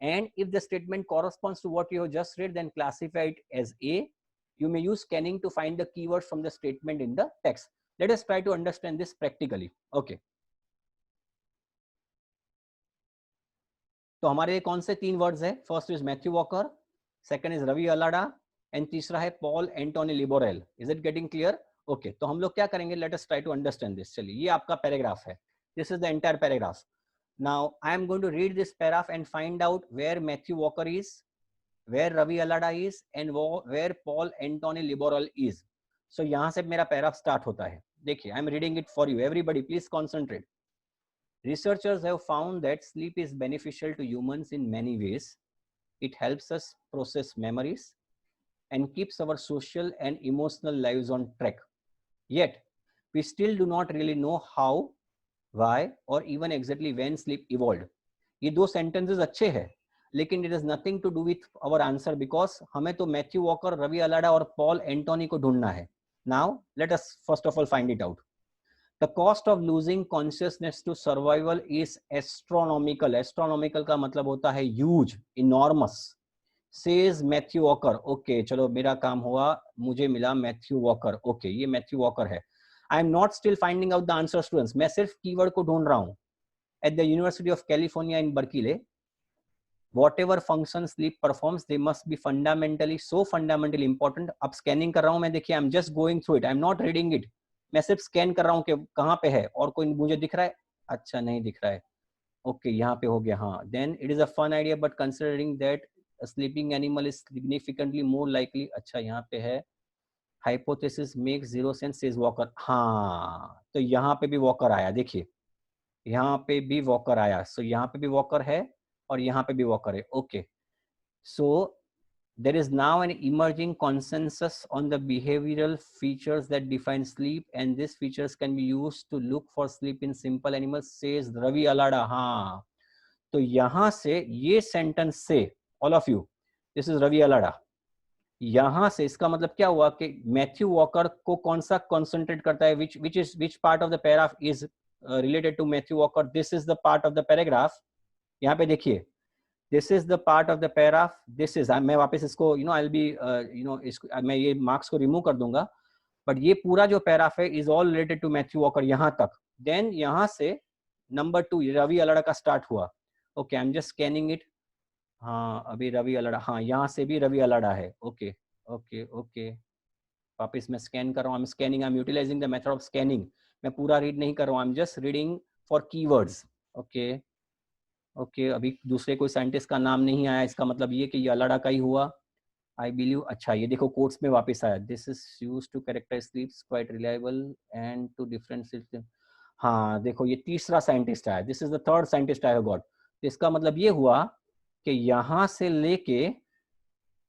Speaker 1: And if the statement corresponds to what you have just read, then classify it as A. You may use scanning to find the keywords from the statement in the text. Let us try to understand this practically. Okay. तो हमारे कौन से 3 words है? First is Matthew Walker, second is Ravi Allada, and तीसरा है Paul Antoine Libourel. Is it getting clear? Okay, तो हम लोग क्या करेंगे? Let us try to understand this. चलिए, ये आपका पैराग्राफ है. This is the entire paragraph. Now I am going to read this paragraph and find out where Matthew Walker is, where Ravi Alada is, and where Paul Anthony Liboral is. So यहाँ से मेरा paragraph start होता है. देखिए, I am reading it for you. Everybody, please concentrate. Researchers have found that sleep is beneficial to humans in many ways. It helps us process memories and keeps our social and emotional lives on track. Yet, we still do not really know how, why or even exactly when sleep evolved. ये 2 sentences अच्छे हैं, लेकिन it is nothing to do with our answer because हमें तो Matthew Walker, Ravi अलाडा और Paul Antony को ढूंढना है. Now let us first of all find it out. The cost of losing consciousness to survival is astronomical. Astronomical का मतलब होता है huge, enormous. Says Matthew Walker. Okay, चलो मेरा काम हुआ, मुझे मिला Matthew Walker. Okay, ये Matthew Walker है. I am not still finding out the answer, students. मैं सिर्फ कीवर्ड को ढूंढ रहा हूँ. At the University of California in Berkeley, whatever function sleep performs, they must be fundamentally so fundamentally important. अब scanning कर रहा हूँ मैं, देखिए I'm just going through it. I'm not reading it. मैं सिर्फ स्कैन कर रहा हूँ कि कहाँ पे है और कोई मुझे दिख रहा है. अच्छा नहीं दिख रहा है. ओके यहाँ पे हो गया. हाँ, then it is a fun idea but considering that a sleeping animal is significantly more likely. अच्छा यहाँ पे है hypothesis makes zero sense says Walker. हाँ, तो यहाँ पे भी वॉकर आया. देखिए यहाँ पे भी वॉकर आया. सो यहाँ पे भी वॉकर है और यहाँ पे भी वॉकर है. Okay, so there is now an emerging consensus on the behavioral features that define sleep, and these features can be used to look for sleep in simple animals, says Ravi Alada. हाँ, तो यहां से ये sentence से all of you, this is Ravi Alada. यहां से इसका मतलब क्या हुआ कि मैथ्यू वॉकर को कौन सा कॉन्सेंट्रेट करता है, which part of the paragraph is related to Matthew Walker. This is the part of the paragraph. यहाँ पे देखिए, this is the part of the paragraph. This is, मैं वापस इसको I'll be इसको मैं ये मार्क्स को रिमूव कर दूंगा, बट ये पूरा जो पैराग्राफ है is all related to Matthew Walker यहाँ तक. देन यहाँ से नंबर 2 रवि अलाडा का स्टार्ट हुआ. Okay, I am just scanning it. हाँ, अभी रवि अलाडा, हाँ यहाँ से भी रवि अलाडा है. ओके ओके ओके, वापस मैं स्कैन कर रहा हूँ. I am scanning, I am utilising the method of scanning. मैं पूरा रीड नहीं कर रहा हूँ, I am just reading for keywords. Okay okay, अभी दूसरे कोई साइंटिस्ट का नाम नहीं आया, इसका मतलब ये कि ये अलाडा का ही हुआ, आई बिलीव. अच्छा ये देखो कोट्स में वापस आया. This is use to characterise sleeps quite reliable and to different system. हाँ देखो ये तीसरा साइंटिस्ट आया. This is the third scientist I have got. इसका मतलब ये हुआ कि यहाँ से लेके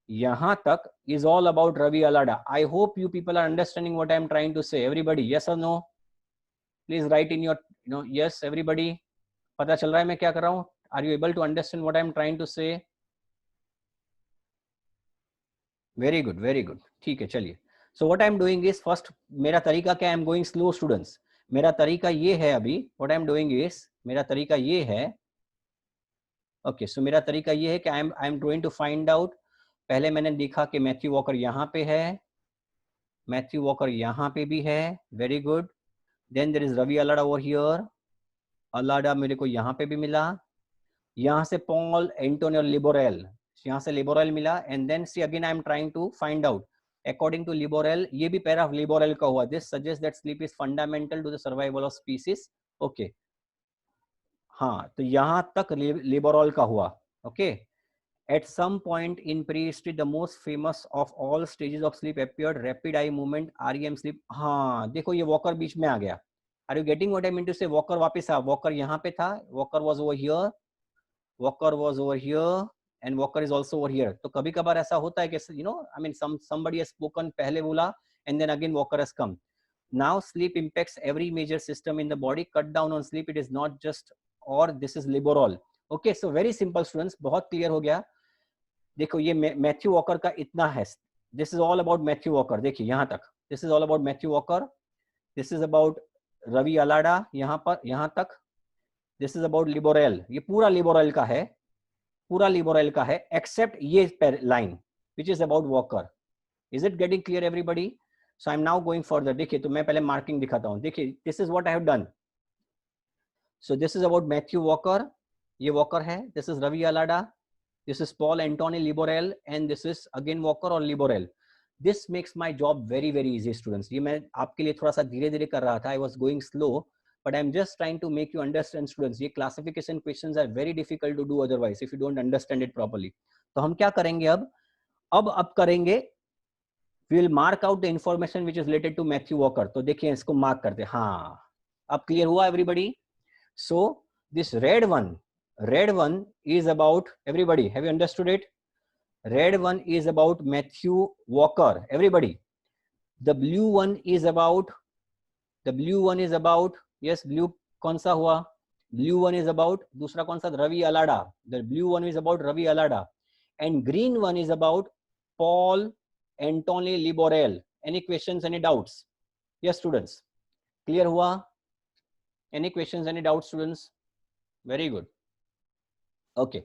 Speaker 1: यहाँ तक is all about Ravi Alada. I hope you people are understanding what I am trying to say. Everybody, yes or no? Please write in your, yes, everybody. पता चल रहा है मैं क्या कर रहा हूँ? Are you able to understand what I am trying to say? Very good, very good. ठीक है, चलिए. So what I am doing is first, मेरा तरीका क्या है? I am going slow, students. मेरा तरीका ये है अभी. What I am doing is, मेरा तरीका ये है. Okay, so मेरा तरीका ये है कि I am going to find out. पहले मैंने देखा कि मैथ्यू वॉकर यहाँ पे है, मैथ्यू वॉकर यहाँ पे भी है. Very good. Then there is Ravi Allada over here. Allada मेरे को यहाँ पे भी मिला. यहाँ से पॉल एंटोनी और लिबोरेल, यहाँ से लिबोरेल मिला. And then see again I am trying to find out according to Libourel. ये भी पैराग्राफ लिबोरेल का हुआ. This suggest that sleep is fundamental to the survival of species. Okay, हाँ तो यहाँ तक लिबोरेल का हुआ. Okay. At some point in prehistory, the most famous of all stages of sleep appeared, rapid eye movement, REM sleep. हाँ देखो ये walker बीच में आ गया. Are you getting what I mean to say? Walker वापस आ. Walker यहाँ पे था, walker was over here, walker was over here, and walker is also over here. तो कभी कभार ऐसा होता है कि I mean somebody has spoken, पहले बोला, and then again walker has come. Now sleep impacts every major system in the body. Cut down on sleep. It is not just, or this is liberal. Okay, so very simple students, बहुत clear हो गया. देखो ये Matthew walker का इतना है. This is all about Matthew Walker. देखिए यहाँ तक, this is all about Matthew Walker. This is about Ravi Allada यहाँ पर, यहाँ तक. This is about Libourel. ये पूरा लिबोरेल का है, पूरा लिबोरेल का है, एक्सेप्ट ये line which is about Walker. Is it getting clear everybody? So I am now going further. देखिए तो मैं पहले मार्किंग दिखाता हूँ. देखिए this is what I have done. So this is about Matthew Walker. ये वॉकर है. This is Ravi Allada. This is Paul Anthony Liborel, and this is again Walker or Liborel. This makes my job very very easy, students. ये मैं आपके लिए थोड़ा सा धीरे धीरे कर रहा था. I was going slow, but I'm just trying to make you understand, students. ये classification questions are very difficult to do otherwise if you don't understand it properly. तो हम क्या करेंगे अब करेंगे, we will mark out the information which is related to Matthew Walker. तो देखिए इसको मार्क करते हैं. हाँ, अब क्लियर हुआ everybody? So this red one is about, everybody, have you understood it? Red one is about Matthew Walker, everybody. The blue one is about, yes, blue कौन सा हुआ? ब्लू वन इज अबाउट, दूसरा कौन सा, Ravi Allada, the blue one is about Ravi Allada, and green one is about Paul Antoine Libourel. Any questions, any doubts? Yes students, clear हुआ? Any questions, any doubts students? Very good. Okay,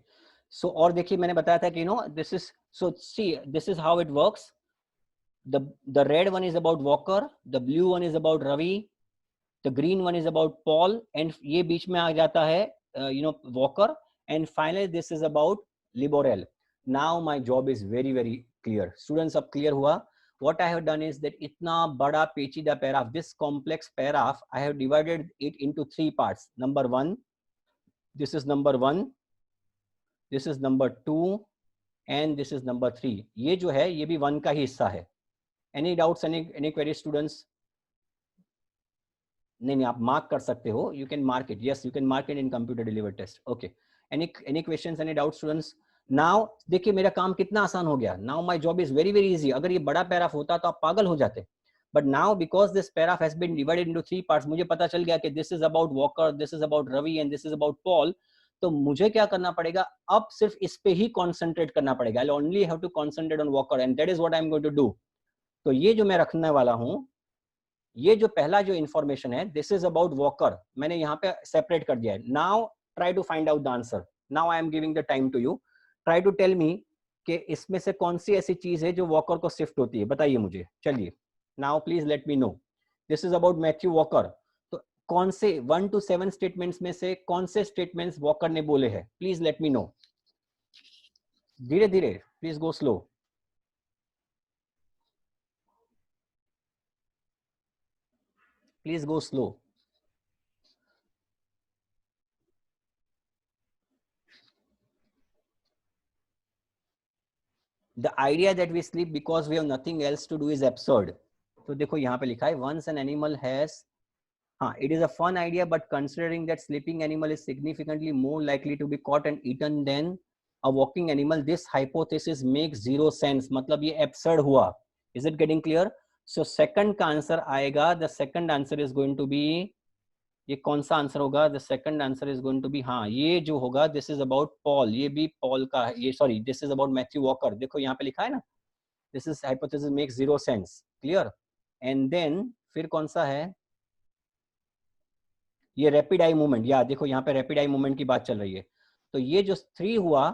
Speaker 1: so और देखिए मैंने बताया था कि this is, so see this is how it works. The red one is about Walker, the blue one is about Ravi, the green one is about Paul, and ये बीच में आ जाता है Walker, and finally this is about Liborel. Now my job is very very clear. Students, अब clear हुआ? What I have done is that इतना बड़ा पेचीदा paragraph, this complex paragraph, I have divided it into 3 parts. Number 1, this is number 1, this is number 2, and this is number 3. ये जो है ये भी 1 का ही हिस्सा है. Any doubts, any queries students? नहीं आप मार्क कर सकते हो, you can mark it, yes you can mark it in computer delivered test. Okay, any questions, any doubt students? Now देखिए मेरा काम कितना आसान हो गया. Now my job is very very easy. अगर ये बड़ा पैराग्राफ होता तो आप पागल हो जाते, but now because this paragraph has been divided into 3 parts, मुझे पता चल गया कि this is about Walker, this is about Ravi and this is about Paul. तो मुझे क्या करना पड़ेगा, अब सिर्फ इस पे ही कॉन्सेंट्रेट करना पड़ेगा. I only have to concentrate on Walker and that is what I am going to do. तो ये जो मैं रखने वाला हूं, ये जो पहला जो इंफॉर्मेशन है, दिस इज अबाउट वॉकर, मैंने यहाँ पे सेपरेट कर दिया है. Now try to find out the answer. Now I am giving the time to you. Try to tell me कि इसमें से कौन सी ऐसी चीज है जो वॉकर को शिफ्ट होती है, बताइए मुझे. चलिए, now please let me no. This is about Matthew walker. तो कौन से 1 to 7 स्टेटमेंट्स में से कौन से स्टेटमेंट्स वॉकर ने बोले हैं, प्लीज लेट मी नो. धीरे धीरे, please go slow. Please go slow. The idea that we sleep because we have nothing else to do is absurd. तो देखो यहाँ पे लिखा है, once an animal has, हाँ, it is a fun idea, but considering that sleeping animal is significantly more likely to be caught and eaten than a walking animal, this hypothesis makes zero sense. मतलब ये absurd हुआ. Is it getting clear? So second का answer आएगा, the second answer is going to be, ये कौन सा answer होगा? The second answer is going to be, हाँ ये जो होगा, दिस इज अबाउट पॉल, ये भी पॉल का है, ये sorry this is about Matthew Walker. देखो यहाँ पे लिखा है ना, this is hypothesis makes zero sense. Clear? And then फिर कौन सा है, ये रैपिड आई मूवमेंट. या देखो यहाँ पे रैपिड आई मूवमेंट की बात चल रही है. तो ये जो 3 हुआ,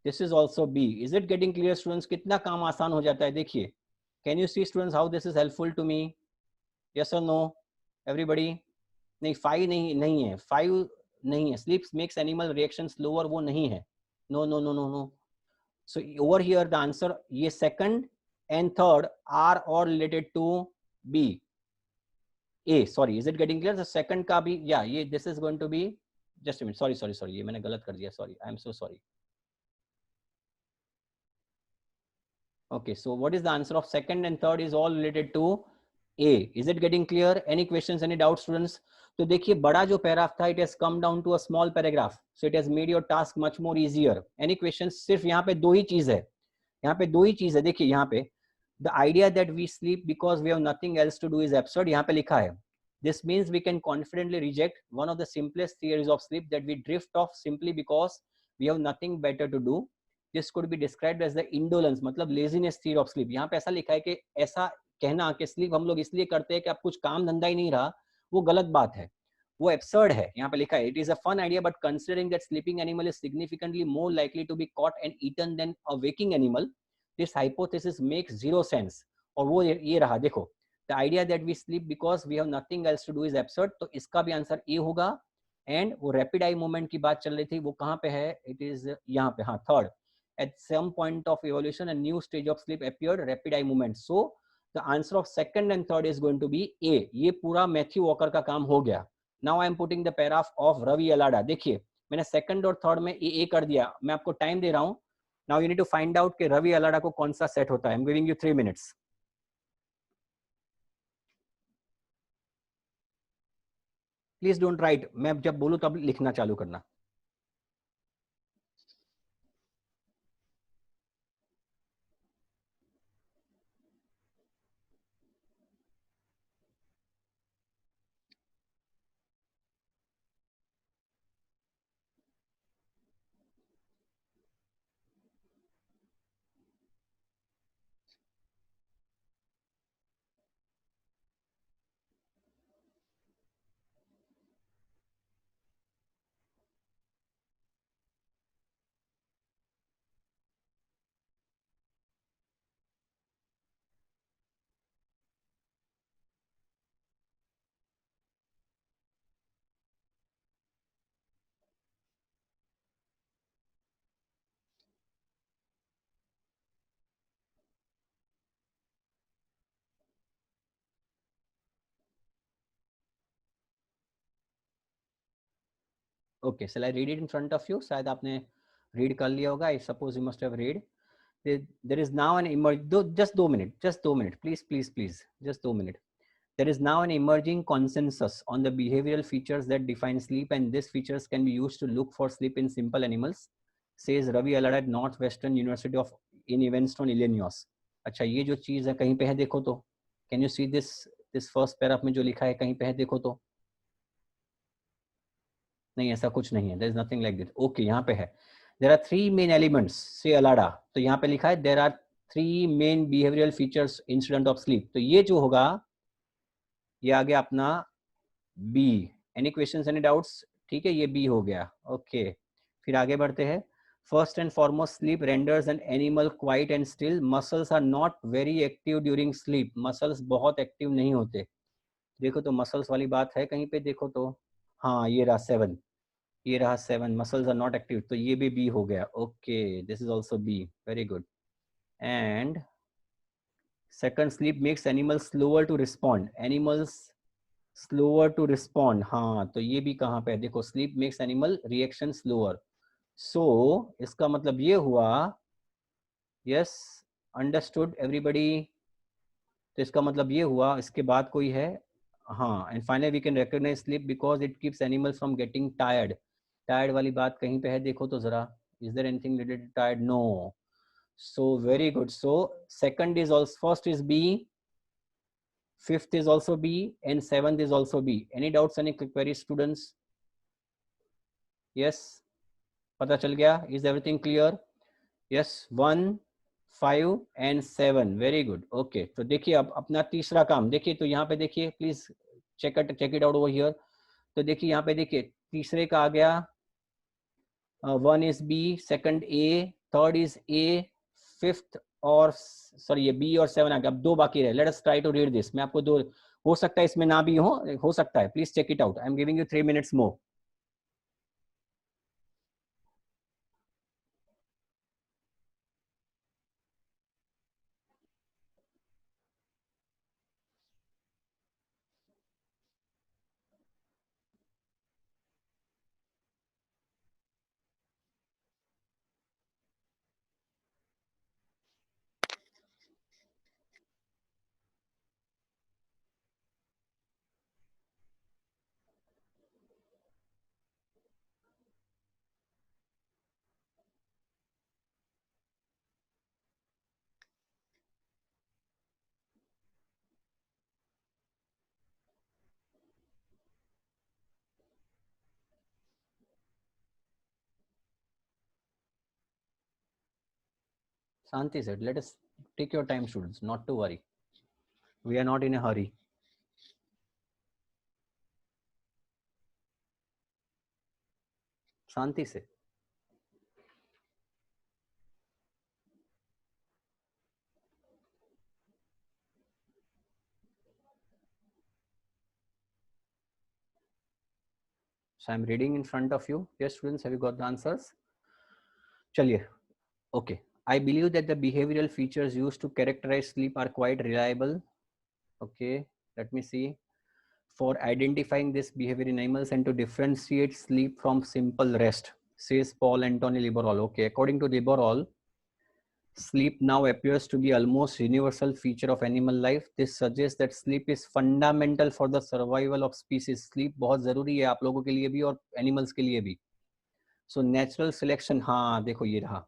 Speaker 1: this is also B. Is it getting clear students? कितना काम आसान हो जाता है, देखिए. Can you see students how this is helpful to me? Yes और नो एवरीबडी? नहीं 5 नहीं, नहीं है 5 नहीं है. Sleeps makes animal reaction slower, वो नहीं है. No no no no no. So over here the answer, ये सेकंड एंड थर्ड आर और related to B, A. Sorry, is it getting clear? The second का भी, या ये this is going to be, just a minute, sorry sorry sorry, ये मैंने गलत कर दिया, sorry, I am so sorry. Okay, so what is the answer of second and third is all related to A. Is it getting clear? Any questions, any doubts students? तो देखिए बड़ा जो paragraph था, it has come down to a small paragraph, so it has made your task much more easier. Any questions? सिर्फ यहाँ पे 2 ही चीज है, यहाँ पे 2 ही चीज है. देखिए यहाँ पे, the idea that we sleep because we have nothing else to do is absurd. यहाँ पे लिखा है, this means we can confidently reject one of the simplest theories of sleep, that we drift off simply because we have nothing better to do. This could be described as the indolence, मतलब laziness theory of sleep. यहाँ पे ऐसा लिखा है कि ऐसा कहना कि स्लीप हम लोग इसलिए करते हैं कि आप कुछ काम धंधा ही नहीं रहा, वो गलत बात है, वो एब्सर्ड है. यहाँ पे लिखा है, it is a fun idea but considering that sleeping animal is significantly more likely to be caught and eaten then a waking animal, this hypothesis makes zero sense. और वो ये रहा, देखो, the idea that we sleep because we have nothing else to do is absurd. तो इसका भी answer A होगा. And वो रैपिड आई मूवमेंट की बात चल रही थी, वो कहाँ पे है? इट इज यहाँ पे, हाँ, third. At some point of evolution, a new stage of sleep appeared, rapid eye movement. So the answer of second and third is going to be A. ये पूरा मैथ्यू वॉकर का काम हो गया. Now I am putting the paragraph of Ravi अलाडा. देखिए मैंने second और third में ए कर दिया. मैं आपको टाइम दे रहा हूं. Now you need to find out कि रवि अलाडा को कौन सा सेट होता है. I'm giving you 3 minutes. Please don't write. मैं जब बोलूं तब लिखना चालू करना. Okay, shall I read it in front of you? शायद आपने read कर लिया होगा. I suppose you must have read. There is now an just 2 minutes, please, just 2 minutes. There is now an emerging consensus on the behavioral features that define sleep, and these features can be used to look for sleep in simple animals, says Ravi Alada at Northwestern University of in Evanston, Illinois. अच्छा, ये जो चीज है कहीं पे है देखो तो. Can you see this first paragraph में जो लिखा है कहीं पे है देखो तो. नहीं, ऐसा कुछ नहीं है. There is nothing like this. Okay, यहाँ पे है. There are three main elements, say Alada. तो यहाँ पे लिखा है there are three main behavioral features incident of sleep. तो ये जो होगा ये आ गया अपना B. Any questions, any doubts? ठीक है, ये B हो गया. Okay, फिर आगे बढ़ते हैं. First and foremost, sleep renders an animal quiet and still. Muscles are not very active during sleep. Muscles बहुत active नहीं होते. देखो तो muscles वाली बात है कहीं पे देखो तो. हाँ, ये रहा 7. ये रहा 7. Muscles are not active. तो ये भी B हो गया. Okay, this is also B. Very good. And second, sleep makes animals slower to respond. Animals slower to respond. हाँ, तो ये भी कहाँ पे है देखो. Sleep makes animal reaction slower. So इसका मतलब ये हुआ. Yes, understood everybody. तो इसका मतलब ये हुआ. इसके बाद कोई है. हाँ, and finally we can recognize sleep because it keeps animals from getting tired. Tired वाली बात कहीं पे है देखो तो जरा. Is there anything related to tired? No. So very good. So second is also, first is B, fifth is also B, and seventh is also B. Any doubts, any queries, students? Yes, पता चल गया. Is everything clear? Yes, 1, 5 and 7. Very good. Okay, तो देखिए अब अपना तीसरा काम देखिए. तो यहाँ पे देखिए, please check it out over here. तो देखिए यहाँ पे देखिए तीसरे का आ गया. 1 is B, second A, third is A, fifth और सॉरी ये B और 7 आ गया. अब 2 बाकी रहे. Let us try to read this. मैं आपको 2 हो सकता है इसमें ना भी हो सकता है. Please check it out. I am giving you 3 minutes more. Shanti said, let us take your time, students, not to worry. We are not in a hurry. Shanti said. So I'm reading in front of you. Yes, students, have you got the answers? चलिए. Okay. I believe that the behavioral features used to characterize sleep are quite reliable. Okay. Let me see. For identifying this behavior in animals and to differentiate sleep from simple rest, says Paul Anthony Liberal. Okay. According to Liberal, sleep now appears to be almost universal feature of animal life. This suggests that sleep is fundamental for the survival of species. Sleep बहुत जरूरी है आप लोगों के लिए भी और animals के लिए भी. So natural selection, हाँ देखो ये रहा.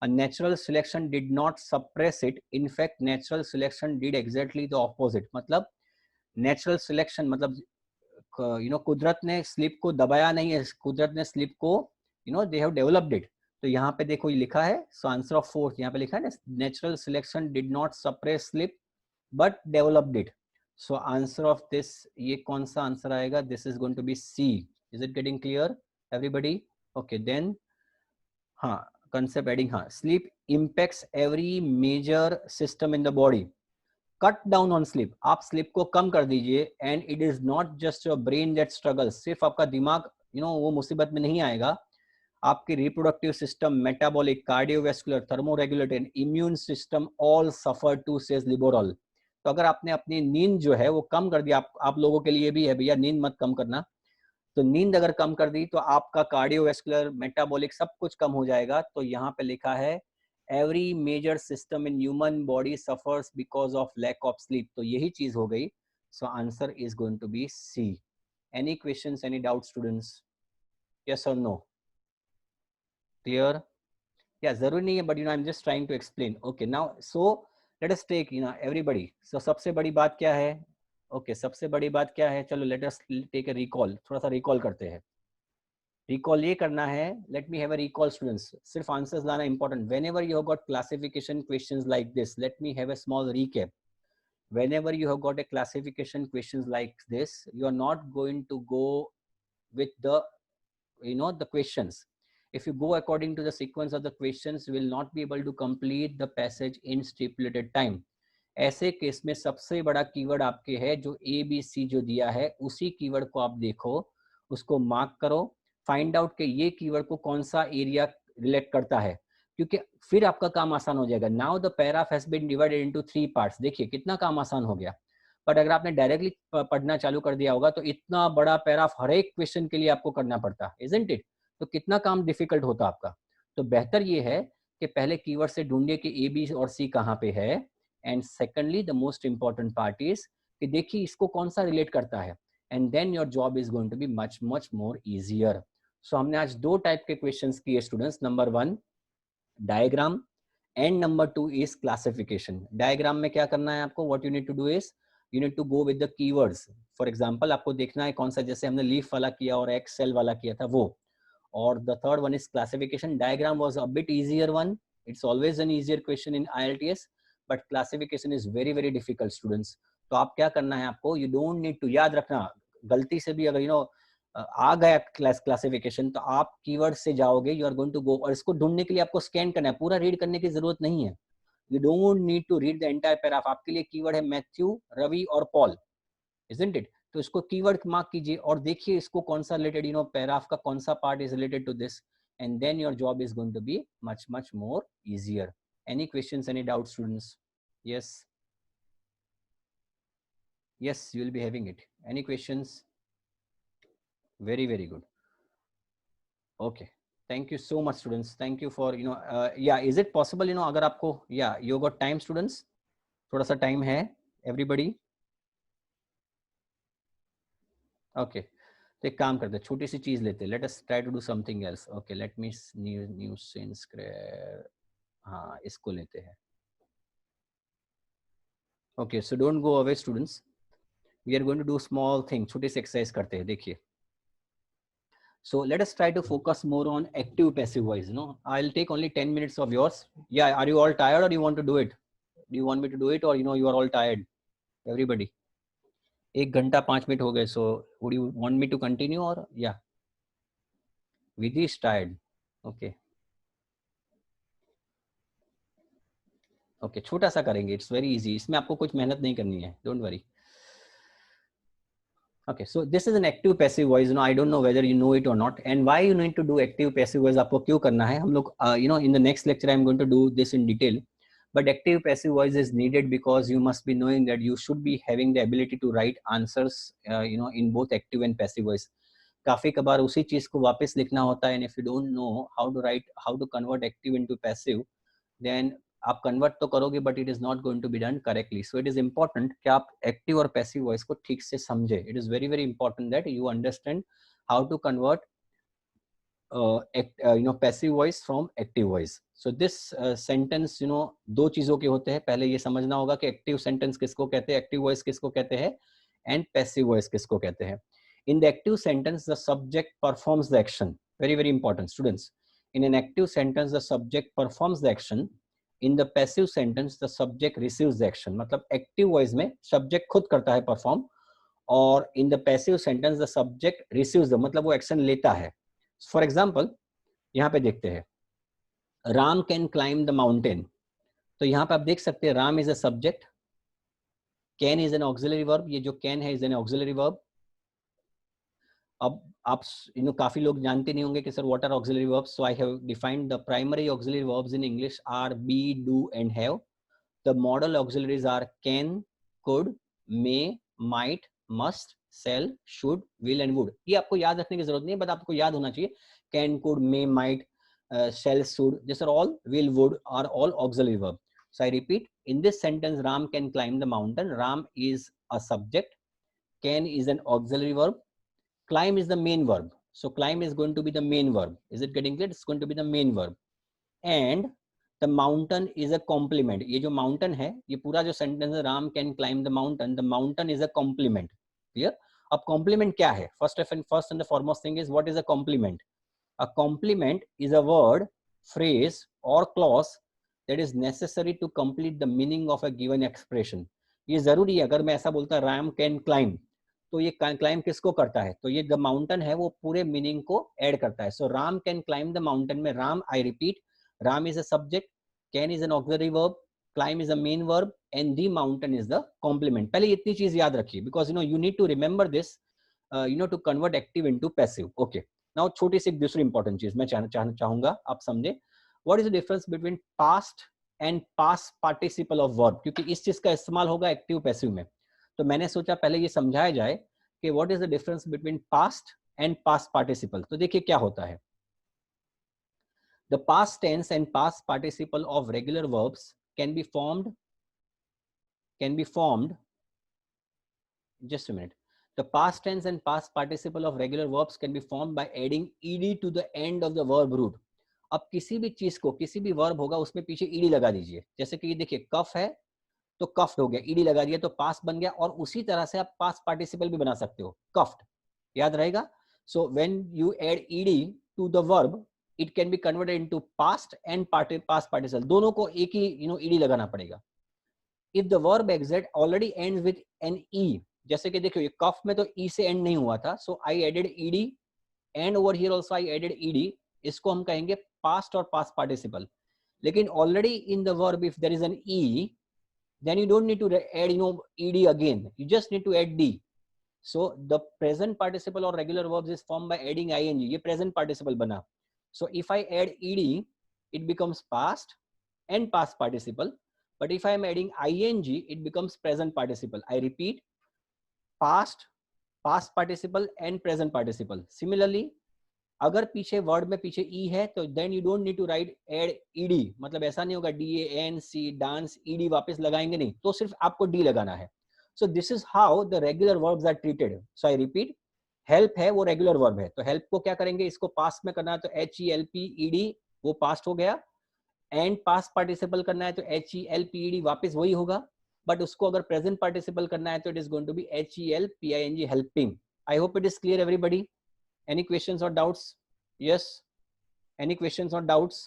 Speaker 1: A natural selection did not suppress it. In fact, natural selection did exactly the opposite. मतलब natural selection मतलब कुदरत ने स्लीप को दबाया नहीं है. कुदरत ने स्लीप को दे हैव डेवलप्ड इट. तो यहाँ पे देखो ये लिखा है. सो आंसर ऑफ फोर्थ यहाँ पे लिखा है ना, natural selection did not suppress sleep but developed it. So answer of this, ये कौन सा आंसर आएगा? This is going to be C. Is it getting clear everybody? Okay then हाँ, कंसेप्ट एडिंग. हाँ, sleep impacts every major system in the body. Cut down on sleep. आप sleep को कम कर दीजिए and it is not just your brain that struggle. सिर्फ आपका दिमाग वो मुसीबत में नहीं आएगा. आपकी reproductive system, metabolic, cardiovascular, thermoregulatory and immune system all suffer to, says Libourel. तो अगर आपने अपनी नींद जो है वो कम कर दिया, आप लोगों के लिए भी है भैया, नींद मत कम करना. तो नींद अगर कम कर दी तो आपका कार्डियोवैस्कुलर मेटाबॉलिक सब कुछ कम हो जाएगा। तो यहाँ पे लिखा है every major system in human body suffers because of lack of sleep. तो यही चीज हो गई। So answer is going to be C. Any questions, any doubt students? Yes और नो? क्लियर? या जरूरी नहीं है, but I am just trying to explain. Okay, now so let us take everybody. So सबसे बड़ी बात क्या है? ओके, सबसे बड़ी बात क्या है? चलो let us take a recall, थोड़ा सा रिकॉल करते हैं। रिकॉल ये करना है, let me have a recall students. सिर्फ आंसर्स लाना important. Whenever you have got classification questions like this, let me have a small recap. Whenever you have got a classification questions like this, you are not going to go with the the questions. If you go according to the sequence of the questions, you will not be able to complete the passage in stipulated time. ऐसे case में सबसे बड़ा keyword आपके है जो ABC जो दिया है, उसी कीवर्ड को आप देखो, उसको मार्क करो, फाइंड आउट कि ये कीवर्ड को कौन सा एरिया रिलेट करता है, क्योंकि फिर आपका काम आसान हो जाएगा। Now the paragraph has been divided into 3 parts. देखिए कितना काम आसान हो गया। बट अगर आपने डायरेक्टली पढ़ना चालू कर दिया होगा तो इतना बड़ा पैराग्राफ हर एक क्वेश्चन के लिए आपको करना पड़ता, इजंट इट? तो कितना काम डिफिकल्ट होता आपका। तो बेहतर ये है कि पहले कीवर्ड से ढूंढिए कि ए बी और सी कहाँ पे है, and secondly the most important part is कि देखिए इसको कौन सा रिलेट करता है, and then your job is going to be much much more easier. So हमने आज 2 टाइप के क्वेश्चंस किए students. Number 1 diagram and number 2 is classification. Diagram में क्या करना है आपको, what you need to do is you need to go with the keywords. For example आपको देखना है कौन सा, जैसे हमने लीफ वाला किया और एक्सेल वाला किया था वो। और the third one is classification. Diagram was a bit easier one, it's always an easier question in IELTS, but classification is very very difficult students. तो आप क्या करना है आपको, यू डोंट नीड टू, याद रखना गलती से भी अगर आ गया क्लासिफिकेशन तो आप कीवर्ड से जाओगे, you are going to go, और इसको ढूंढने के लिए आपको स्कैन करना है, पूरा रीड करने की जरूरत नहीं है। You don't need to read the entire paragraph. आपके लिए कीवर्ड है मैथ्यू, रवि और पॉल, इजंट इट? तो इसको कीवर्ड मार्क कीजिए और देखिए इसको कौन सा रिलेटेड, पैराग्राफ का कौन सा part is related to this, and then your job is going to be much much more easier. Any questions, any doubt students? Yes, yes, you will be having it. Any questions? Very very good. Okay, thank you so much students. Thank you for yeah, is it possible अगर आपको, yeah, you got time students? थोड़ा सा time है everybody? Okay, तो एक काम करते, छोटी सी चीज लेते, let us try to do something else. Okay, let me new scene square, हाँ इसको लेते हैं. Okay, so don't go away students. We are going to do small thing, छोटी सी exercise करते हैं, देखिए. So let us try to focus more on active passive voice. I'll take only 10 minutes of yours. Yeah, are you all tired or you want to do it? Do you want me to do it or you are all tired? Everybody. 1 घंटा 5 minute हो गए. So would you want me to continue or yeah? Vidhi is tired. Okay. Okay, छोटा सा करेंगे. It's very easy. इसमें आपको कुछ मेहनत नहीं करनी है. Don't worry. Okay, so this is an active passive voice. I don't know whether you know it or not, and why you need to do active passive voice. आपको क्यों करना है? हम लोग in the next lecture I'm going to do this in detail. But active passive voice is needed because you must be knowing that you should be having the ability to write answers, in both active and passive voice. काफी कबार उसी चीज को वापस लिखना होता है, and if you don't know how to convert active into passive, then आप कन्वर्ट तो करोगे but it is not going to be done correctly. So it is important कि आप एक्टिव और पैसिव वॉइस को ठीक से समझे. It is very very important that you understand how to convert passive voice from active voice. So this sentence दो चीजों के होते हैं. पहले ये समझना होगा कि एक्टिव सेंटेंस किसको कहते हैं, एक्टिव वॉइस किसको कहते हैं, एंड पैसिव वॉइस किसको कहते हैं. In the active sentence, the subject performs the action. Very, very important, students. In an active sentence, the subject performs the action. In the passive sentence, the subject receives the action. मतलब active voice में subject खुद करता है perform, और in the passive sentence, the subject receives the, मतलब वो action लेता है. For example, यहाँ पे देखते हैं, Ram can climb the mountain. तो यहाँ पे आप देख सकते हैं Ram is a subject, can is an auxiliary verb. ये जो can है is an auxiliary verb. अब आप काफी लोग जानते नहीं होंगे कि sir what are auxiliary verbs. So I have defined the primary auxiliary verbs in English are be, do and have. The modal auxiliaries are can, could, may, might, must, shall, should, will and would. ये आपको याद रखने की जरूरत नहीं है, but आपको याद होना चाहिए. Can, could, may, might, shall, should, these are all, will, would are all auxiliary verb. So I repeat, in this sentence, Ram can climb the mountain. Ram is a subject. Can is an auxiliary verb. Climb is the main verb. So climb is going to be the main verb. Is it getting clear? It's going to be the main verb. And the mountain is a complement. ये जो mountain है, ये पूरा जो sentence है, Ram can climb the mountain. The mountain is a complement. Clear? अब complement क्या है? First and the foremost thing is, what is a complement? A complement is a word, phrase or clause that is necessary to complete the meaning of a given expression. ये जरूरी है. अगर मैं ऐसा बोलता Ram can climb, तो ये climb किसको करता है? तो ये द माउंटेन है, वो पूरे मीनिंग को ऐड करता है. So Ram can climb the mountain में Ram, I repeat, Ram is a subject, can is an auxiliary verb, climb is a main verb and the mountain is the complement. पहले इतनी चीज याद रखिए, because you need to remember this, to convert active into passive. Okay, now छोटी सी दूसरी important चीज मैं चाहूंगा आप समझे. What is the difference between past and past participle of verb? क्योंकि इस चीज का इस्तेमाल होगा एक्टिव पैसिव में. तो मैंने सोचा पहले ये समझाया जाए कि what is the difference between past and past participle. तो देखिए क्या होता है. The past tense and past participle of regular verbs can be formed just a minute. The past tense and past participle of regular verbs can be formed by adding ed to the end of the verb root. अब किसी भी चीज को, किसी भी verb होगा उसमें पीछे ed लगा दीजिए. जैसे कि ये देखिए कफ है तो कफ्ड हो गया, ईडी लगा दिया तो पास बन गया. और उसी तरह से आप पास्ट पार्टिसिपल भी बना सकते हो, कफ्ड, याद रहेगा. So when you add ED to the verb, it can be converted into past and past participle. दोनों को एक ही ईडी लगाना पड़ेगा. If the verb exit already ends with an E, जैसे कि देखिए कफ में तो ई से एंड नहीं हुआ था, so I added ED and over here also I added ED. इसको हम कहेंगे पास्ट और पास्ट पार्टिसिपल. लेकिन already in the verb if there is an E, then you don't need to add ed again, you just need to add d. So the present participle or regular verbs is formed by adding ing. ये present participle बना. So if I add ed, it becomes past and past participle. But if I am adding ing, it becomes present participle. I repeat, past, past participle and present participle. Similarly, अगर पीछे word में पीछे E है तो then you don't need to write add ED. मतलब ऐसा नहीं होगा DANC डांस ईडी वापस लगाएंगे नहीं, तो सिर्फ आपको डी लगाना है. So this is how the regular verbs are treated. So I repeat, help है वो रेगुलर वर्ब है, तो हेल्प को क्या करेंगे, इसको पास्ट में करना है तो HELPED, वो पास्ट हो गया. एंड पास्ट पार्टिसिपल करना है तो HELPED वापस वही होगा. बट उसको अगर प्रेजेंट पार्टिसिपल करना है तो it is going to be HELPING, helping. I hope it is clear everybody. Any questions or doubts? Yes. Any questions or doubts?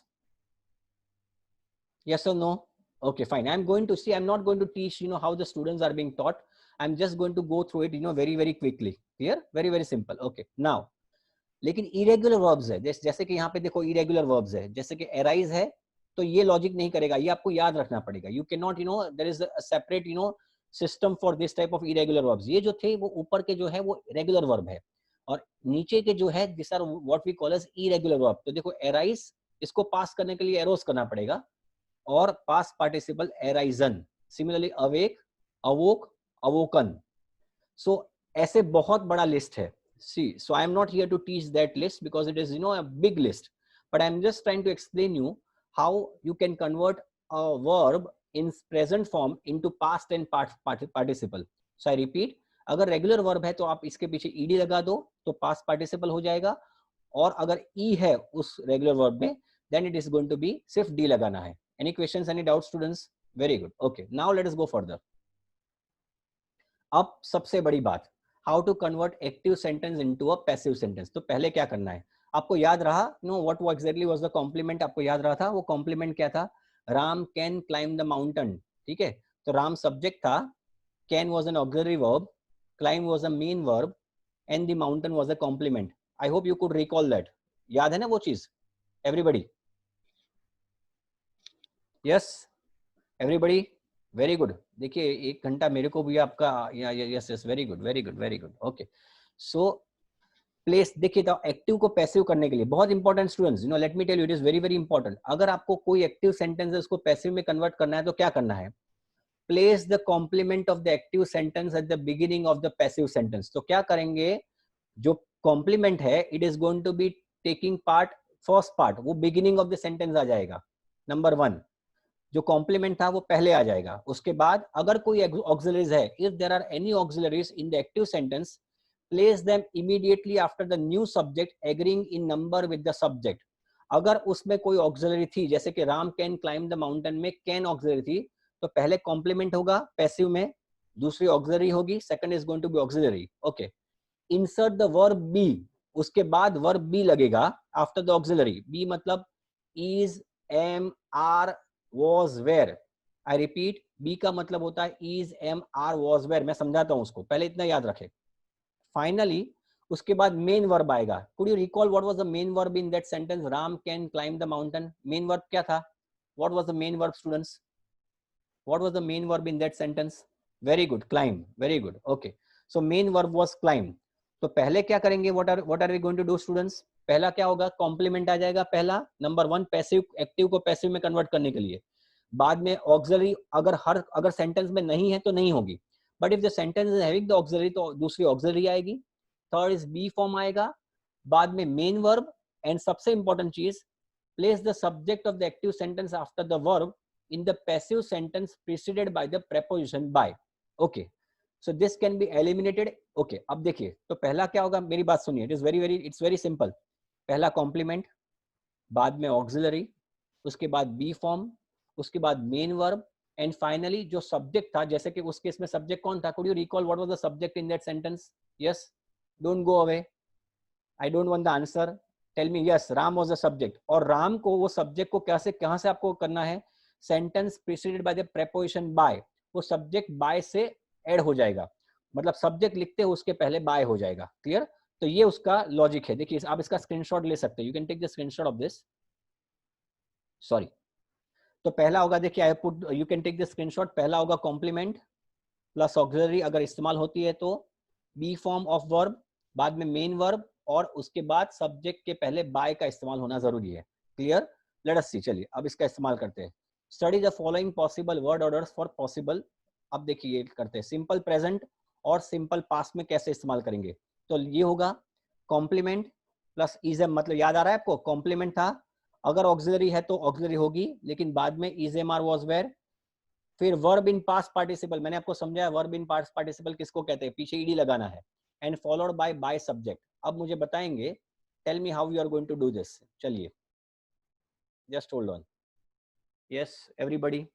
Speaker 1: Yes or no? Okay, fine. I'm going to see, I'm not going to teach, how the students are being taught. I'm just going to go through it, very, very quickly. Clear? Very, very simple. Okay. Now, लेकिन irregular verbs है, जैसे कि यहाँ पे देखो irregular verbs है, जैसे कि arise है, तो ये लॉजिक नहीं करेगा, ये आपको याद रखना पड़ेगा. You cannot, there is a separate, system for this type of irregular verbs. ये जो थे वो ऊपर के जो है वो regular verb है, और नीचे के जो है this are what we call as irregular verb. तो देखो एराइज, इसको पास करने के लिए एरोस करना पड़ेगा, और past participle arisen. Similarly awake, awoke, awoken. So ऐसे बहुत बड़ा लिस्ट है. See, so I am not here to teach that list because it is a big list, but I am just trying to explain you how you can convert a verb in present form into past and participle. So I repeat, अगर regular verb है तो आप इसके पीछे ED लगा दो तो past participle हो जाएगा, और अगर ई है उस रेगुलर वर्ब में then it is going to be सिर्फ डी लगाना है. Any questions, any doubt students? Very good. Okay, now let us go further. अब सबसे बड़ी बात, how to convert active sentence into a passive sentence. तो पहले क्या करना है, आपको याद रहा what exactly was the complement. आपको याद रहा था वो कॉम्प्लीमेंट क्या था, Ram can climb the mountain. ठीक है, तो राम सब्जेक्ट था, can was an auxiliary verb, climb was a main verb and the mountain was a complement. I hope you could recall that. याद है ना वो चीज everybody? Yes, everybody? Very good. देखिए 1 घंटा मेरे को भी आपका, yes, very good, very good, very good. Okay, so place, देखिए तो एक्टिव को पैसिव करने के लिए बहुत important students, let me tell you, it is very, very important. अगर आपको कोई एक्टिव सेंटेंस है उसको पैसिव में कन्वर्ट करना है तो क्या करना है, place the complement of the active sentence at the beginning of the passive sentence. तो क्या करेंगे, जो कॉम्प्लीमेंट है it is going to be taking part, first part वो बिगिनिंग ऑफ द सेंटेंस आ जाएगा, नंबर 1। जो कॉम्प्लीमेंट था वो पहले आ जाएगा। उसके बाद अगर कोई ऑक्सिलरीज है, if there are any auxiliaries in the active sentence, place them immediately after the new subject agreeing in number with the subject. अगर उसमें कोई ऑक्सिलरी थी, जैसे कि Ram can climb the mountain में कैन ऑक्सिलरी थी, तो पहले कॉम्प्लीमेंट होगा पैसिव में, दूसरी ऑक्सिलरी होगी, second is going to be auxiliary. Okay, insert the verb be, उसके बाद वर्ब बी लगेगा आफ्टर द ऑक्सिलरी। बी मतलब is, am, are, was, were. I repeat, be का मतलब होता है is, am, are, was, were. मैं समझाता हूं उसको, पहले इतना याद रखे। फाइनली उसके बाद मेन वर्ब आएगा। Could you recall what was the main verb in that sentence, Ram can climb the mountain? Main verb क्या था? What was the main verb students? What was the main verb in that sentence? Very good, climb, very good. Okay, so main verb was climb. तो पहले क्या करेंगे, what are we going to do students? पहला क्या होगा, complement आ जाएगा पहला, नंबर 1, पैसिव एक्टिव को पैसिव में कन्वर्ट करने के लिए। बाद में ऑक्सिलरी अगर सेंटेंस में नहीं है तो नहीं होगी, but if the sentence is having the auxiliary तो दूसरी ऑक्सिलरी आएगी। थर्ड इज बी फॉर्म आएगा, बाद में मेन वर्ब, एंड सबसे इंपॉर्टेंट चीज, place the subject of the active sentence after the verb in the passive sentence preceded by the preposition by. Okay, so this can be eliminated. Okay, अब देखिए, तो पहला क्या होगा, मेरी बात सुनिए, it's very simple। पहला कॉम्प्लीमेंट, बाद में ऑक्सिलरी, उसके बाद बी फॉर्म, उसके बाद मेन वर्ब, एंड फाइनली जो सब्जेक्ट था, जैसे कि उस केस में सब्जेक्ट कौन था? Could you recall what was the subject in that sentence? Yes, don't go away, I don't want the answer, tell me. Yes, Ram was the subject. और राम को, वो सब्जेक्ट को कैसे, कहां से आपको करना है? Sentence preceded by the preposition by, वो सब्जेक्ट बाय से ऐड हो जाएगा, मतलब सब्जेक्ट लिखते हो उसके पहले बाय हो जाएगा। क्लियर? तो ये उसका लॉजिक है। देखिए, आप इसका स्क्रीनशॉट ले सकते हो, you can take the screenshot of this. Sorry, तो पहला होगा, देखिए I put, you can take the screenshot. पहला होगा कॉम्प्लीमेंट प्लस ऑक्सिलरी अगर इस्तेमाल होती है तो, बी फॉर्म ऑफ वर्ब, बाद में मेन वर्ब, और उसके बाद सब्जेक्ट के पहले बाय का इस्तेमाल होना जरूरी है। क्लियर? लेट अस सी, चलिए अब इसका इस्तेमाल करते हैं। Study the following possible word orders for possible. अब देखिए ये करते हैं, सिंपल प्रेजेंट और सिंपल पास्ट में कैसे इस्तेमाल करेंगे। तो ये होगा कॉम्प्लीमेंट प्लस इजम, मतलब याद आ रहा है आपको, कॉम्प्लीमेंट था, अगर ऑक्सिलरी है तो ऑक्सिलरी होगी, लेकिन बाद में is, am, are, was, were. फिर वर्ब इन पास्ट पार्टिसिपल, मैंने आपको समझाया वर्ब इन पास्ट पार्टिसिपल किसको कहते हैं, पीछे ईडी लगाना है, एंड फॉलोड बाय सब्जेक्ट। अब मुझे बताएंगे, tell me how you are going to do this. चलिए, just hold on. Yes everybody,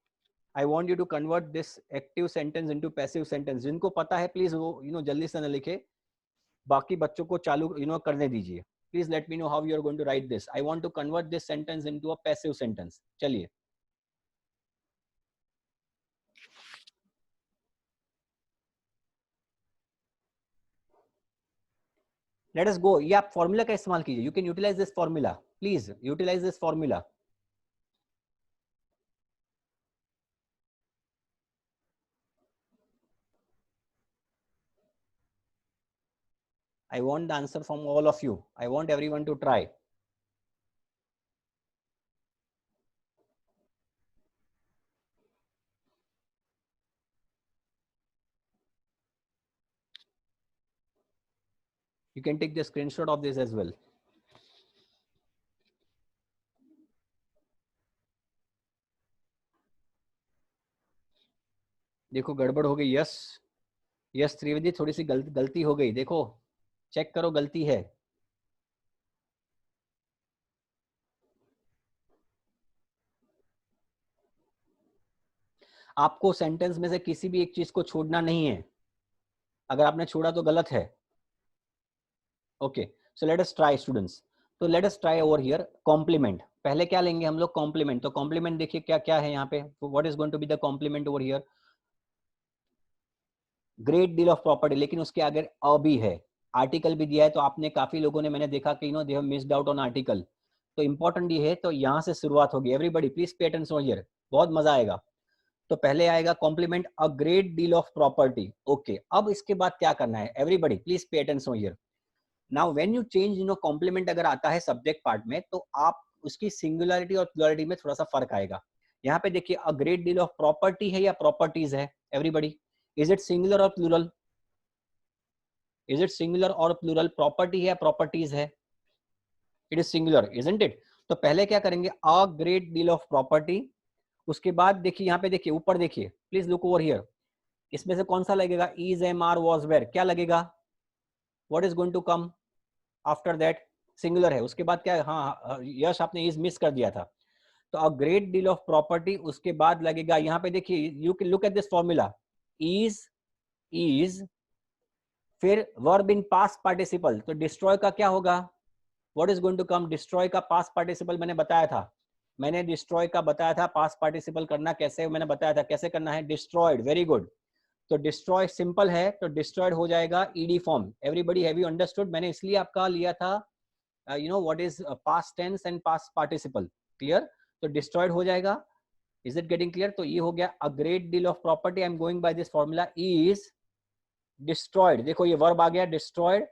Speaker 1: I want you to convert this active sentence into passive sentence. जिनको पता है प्लीज वो जल्दी से न लिखे, बाकी बच्चों को चालू करने दीजिए। Please let me know how you are going to write this. I want to convert this sentence into a passive sentence. चलिए, लेट अस गो। ये आप फॉर्मूला का इस्तेमाल कीजिए, you can utilize this formula, please utilize this formula. I want the answer from all of you. I want everyone to try. You can take the screenshot of this as well. देखो गड़बड़ हो गई। Yes yes Trivedi, थोड़ी सी गलती हो गई, देखो check करो, गलती है। आपको सेंटेंस में से किसी भी एक चीज को छोड़ना नहीं है, अगर आपने छोड़ा तो गलत है। Okay, so let us try students. तो let us try over here complement. पहले क्या लेंगे हम लोग, कॉम्प्लीमेंट। तो कॉम्प्लीमेंट देखिए क्या क्या है यहाँ पे, what is going to be the complement over here? Great deal of property, लेकिन उसके आगे अ भी है, आर्टिकल भी दिया है। तो आपने काफी लोगों ने, मैंने देखा कि they have missed out on article. तो इंपॉर्टेंट ये है, तो यहाँ से शुरुआत होगी। Everybody please pay attention here, बहुत मजा आएगा। तो पहले आएगा complement a great deal of property. Okay, अब इसके बाद क्या करना है, everybody please pay attention here. Now when you change complement अगर आता है सब्जेक्ट पार्ट में, तो आप उसकी सिंगुलरिटी और प्लुरलिटी में थोड़ा सा फर्क आएगा। यहाँ पे देखिए अ ग्रेट डील ऑफ प्रॉपर्टी है या प्रॉपर्टीज है एवरीबडी? इज इट सिंगुलर और प्लूरल? इज इट सिंगुलर और प्लूरल? प्रॉपर्टी है, प्रॉपर्टीज है? It is singular, isn't it? तो पहले क्या करेंगे, अ ग्रेट डील ऑफ प्रॉपर्टी, उसके बाद देखिए यहाँ पे देखिए ऊपर देखिए, प्लीज लुक ओवर हियर, इसमें से कौन सा लगेगा? Is, am, are, was, were, क्या लगेगा? What is going to come after that? Singular है, उसके बाद क्या? हाँ यश आपने इज मिस कर दिया था। तो a great deal of property, उसके बाद लगेगा यहाँ पे देखिए, you can look at this formula, is, फिर वर्ब इन पास्ट पार्टिसिपल, तो डिस्ट्रॉय का क्या होगा? What is going to come? Destroy का पास्ट पार्टिसिपल मैंने बताया था, मैंने डिस्ट्रॉय का बताया था पास्ट पार्टिसिपल करना कैसे, मैंने बताया था कैसे करना है, डिस्ट्रॉयड, वेरी गुड। तो डिस्ट्रॉय सिंपल है, तो डिस्ट्रॉयड हो जाएगा ED form. Everybody have you understood? मैंने इसलिए आपका लिया था you know what is past tense and past participle, clear? तो डिस्ट्रॉयड हो जाएगा। Is it getting clear? तो ये हो गया a great deal of property, I am going by this formula, is destroyed. देखो ये वर्ब आ गया, डिस्ट्रॉयड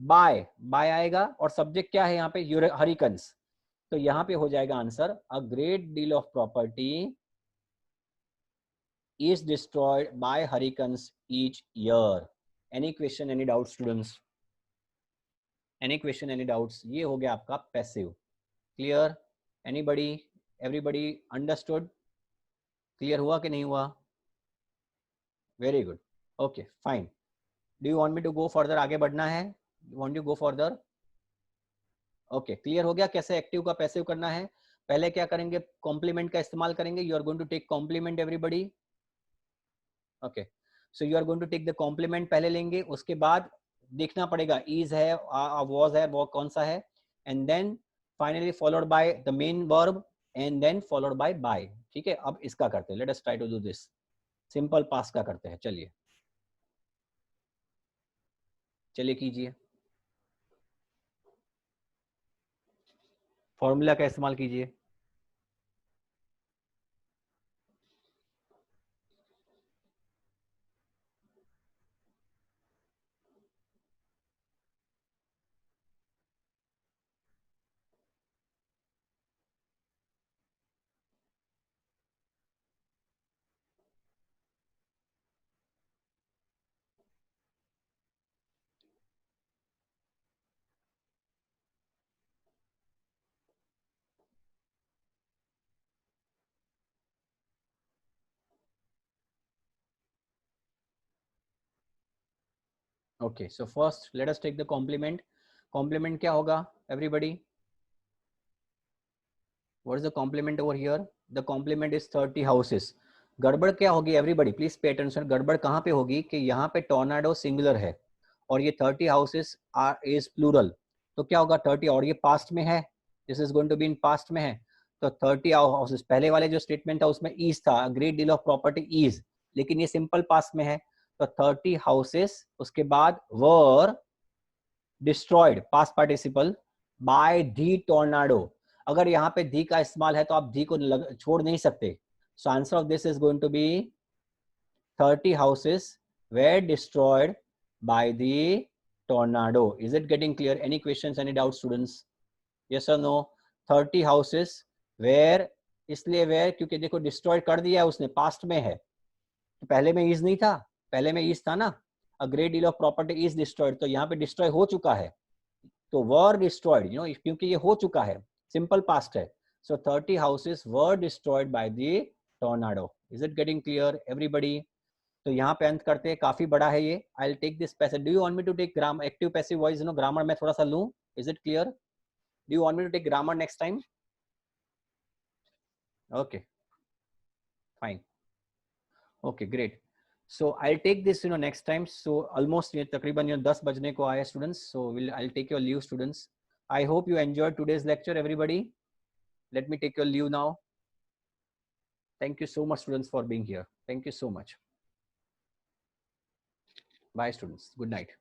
Speaker 1: बाय, बाय आएगा और सब्जेक्ट क्या है यहाँ पे? हरिकन्स। तो यहाँ पे हो जाएगा answer, a great deal of property is destroyed by hurricanes each year. Any question, any doubt students? Any question, any doubts? ये हो गया आपका passive. Clear? Anybody? Everybody understood? Clear हुआ कि नहीं हुआ? Very good. Okay, fine. Do you want me to go further? आगे बढ़ना है? You want to go further? Okay, clear हो गया कैसे एक्टिव का पैसिव करना है? पहले क्या करेंगे? कॉम्प्लीमेंट का इस्तेमाल करेंगे. You are going to take complement everybody. Okay. So you are going to take the complement पहले लेंगे, उसके बाद देखना पड़ेगा is है, was है, वो कौन सा है, and then finally followed by the main verb and then followed by. ठीक है, अब इसका करते हैं. Let us try to do this. Simple past का करते हैं. चलिए चलिए कीजिए, फॉर्मूला का इस्तेमाल कीजिए. Okay, so first let us take the complement. Complement क्या होगा everybody? What is the complement over here? The complement is 30 houses. गड़बड़ क्या होगी एवरीबडी? Please pay attention. गड़बड़ कहाँ पे होगी कि यहाँ पे टोर्नाडो सिंगुलर है और ये 30 हाउसेस आर इज प्लूरल. तो क्या होगा 30, और ये पास्ट में है, this is going to be in past में है. तो 30 हाउसेस, पहले वाले जो स्टेटमेंट था उसमें इज था, great deal of property is, लेकिन ये सिंपल पास्ट में है. तो 30 हाउसेस, उसके बाद were destroyed past participle by the tornado. अगर यहाँ पे दी का इस्तेमाल है तो आप दी को छोड़ नहीं सकते. So answer of this is going to be 30 houses were destroyed by the tornado. Is it getting clear? Any questions, any doubts students? Yes or no? 30 houses were, इसलिए were क्योंकि देखो डिस्ट्रॉय कर दिया है उसने, पास्ट में है. तो पहले में इज नहीं था, पहले में इज था ना. अ great deal of property is destroyed, तो यहाँ पे डिस्ट्रॉय हो चुका है. तो वर डिस्ट्रॉयड, यू नो, क्योंकि ये हो चुका है, सिंपल पास्ट है. सो 30 houses were destroyed by the tornado. Is it getting clear everybody? तो यहाँ पे अंत करते हैं, काफी बड़ा है ये. I will take this passive. Do you want me to take grammar, active passive voice, no grammar मैं थोड़ा सा लूं? Is it clear? Do you want me to take grammar next time? Okay, fine. Okay, great. So I will take this next time. So almost ये तकरीबन 10 बजने को आया students. So will I will take your leave students. I hope you enjoyed today's lecture everybody. Let me take your leave now. Thank you so much students for being here. Thank you so much. Bye students. Good night.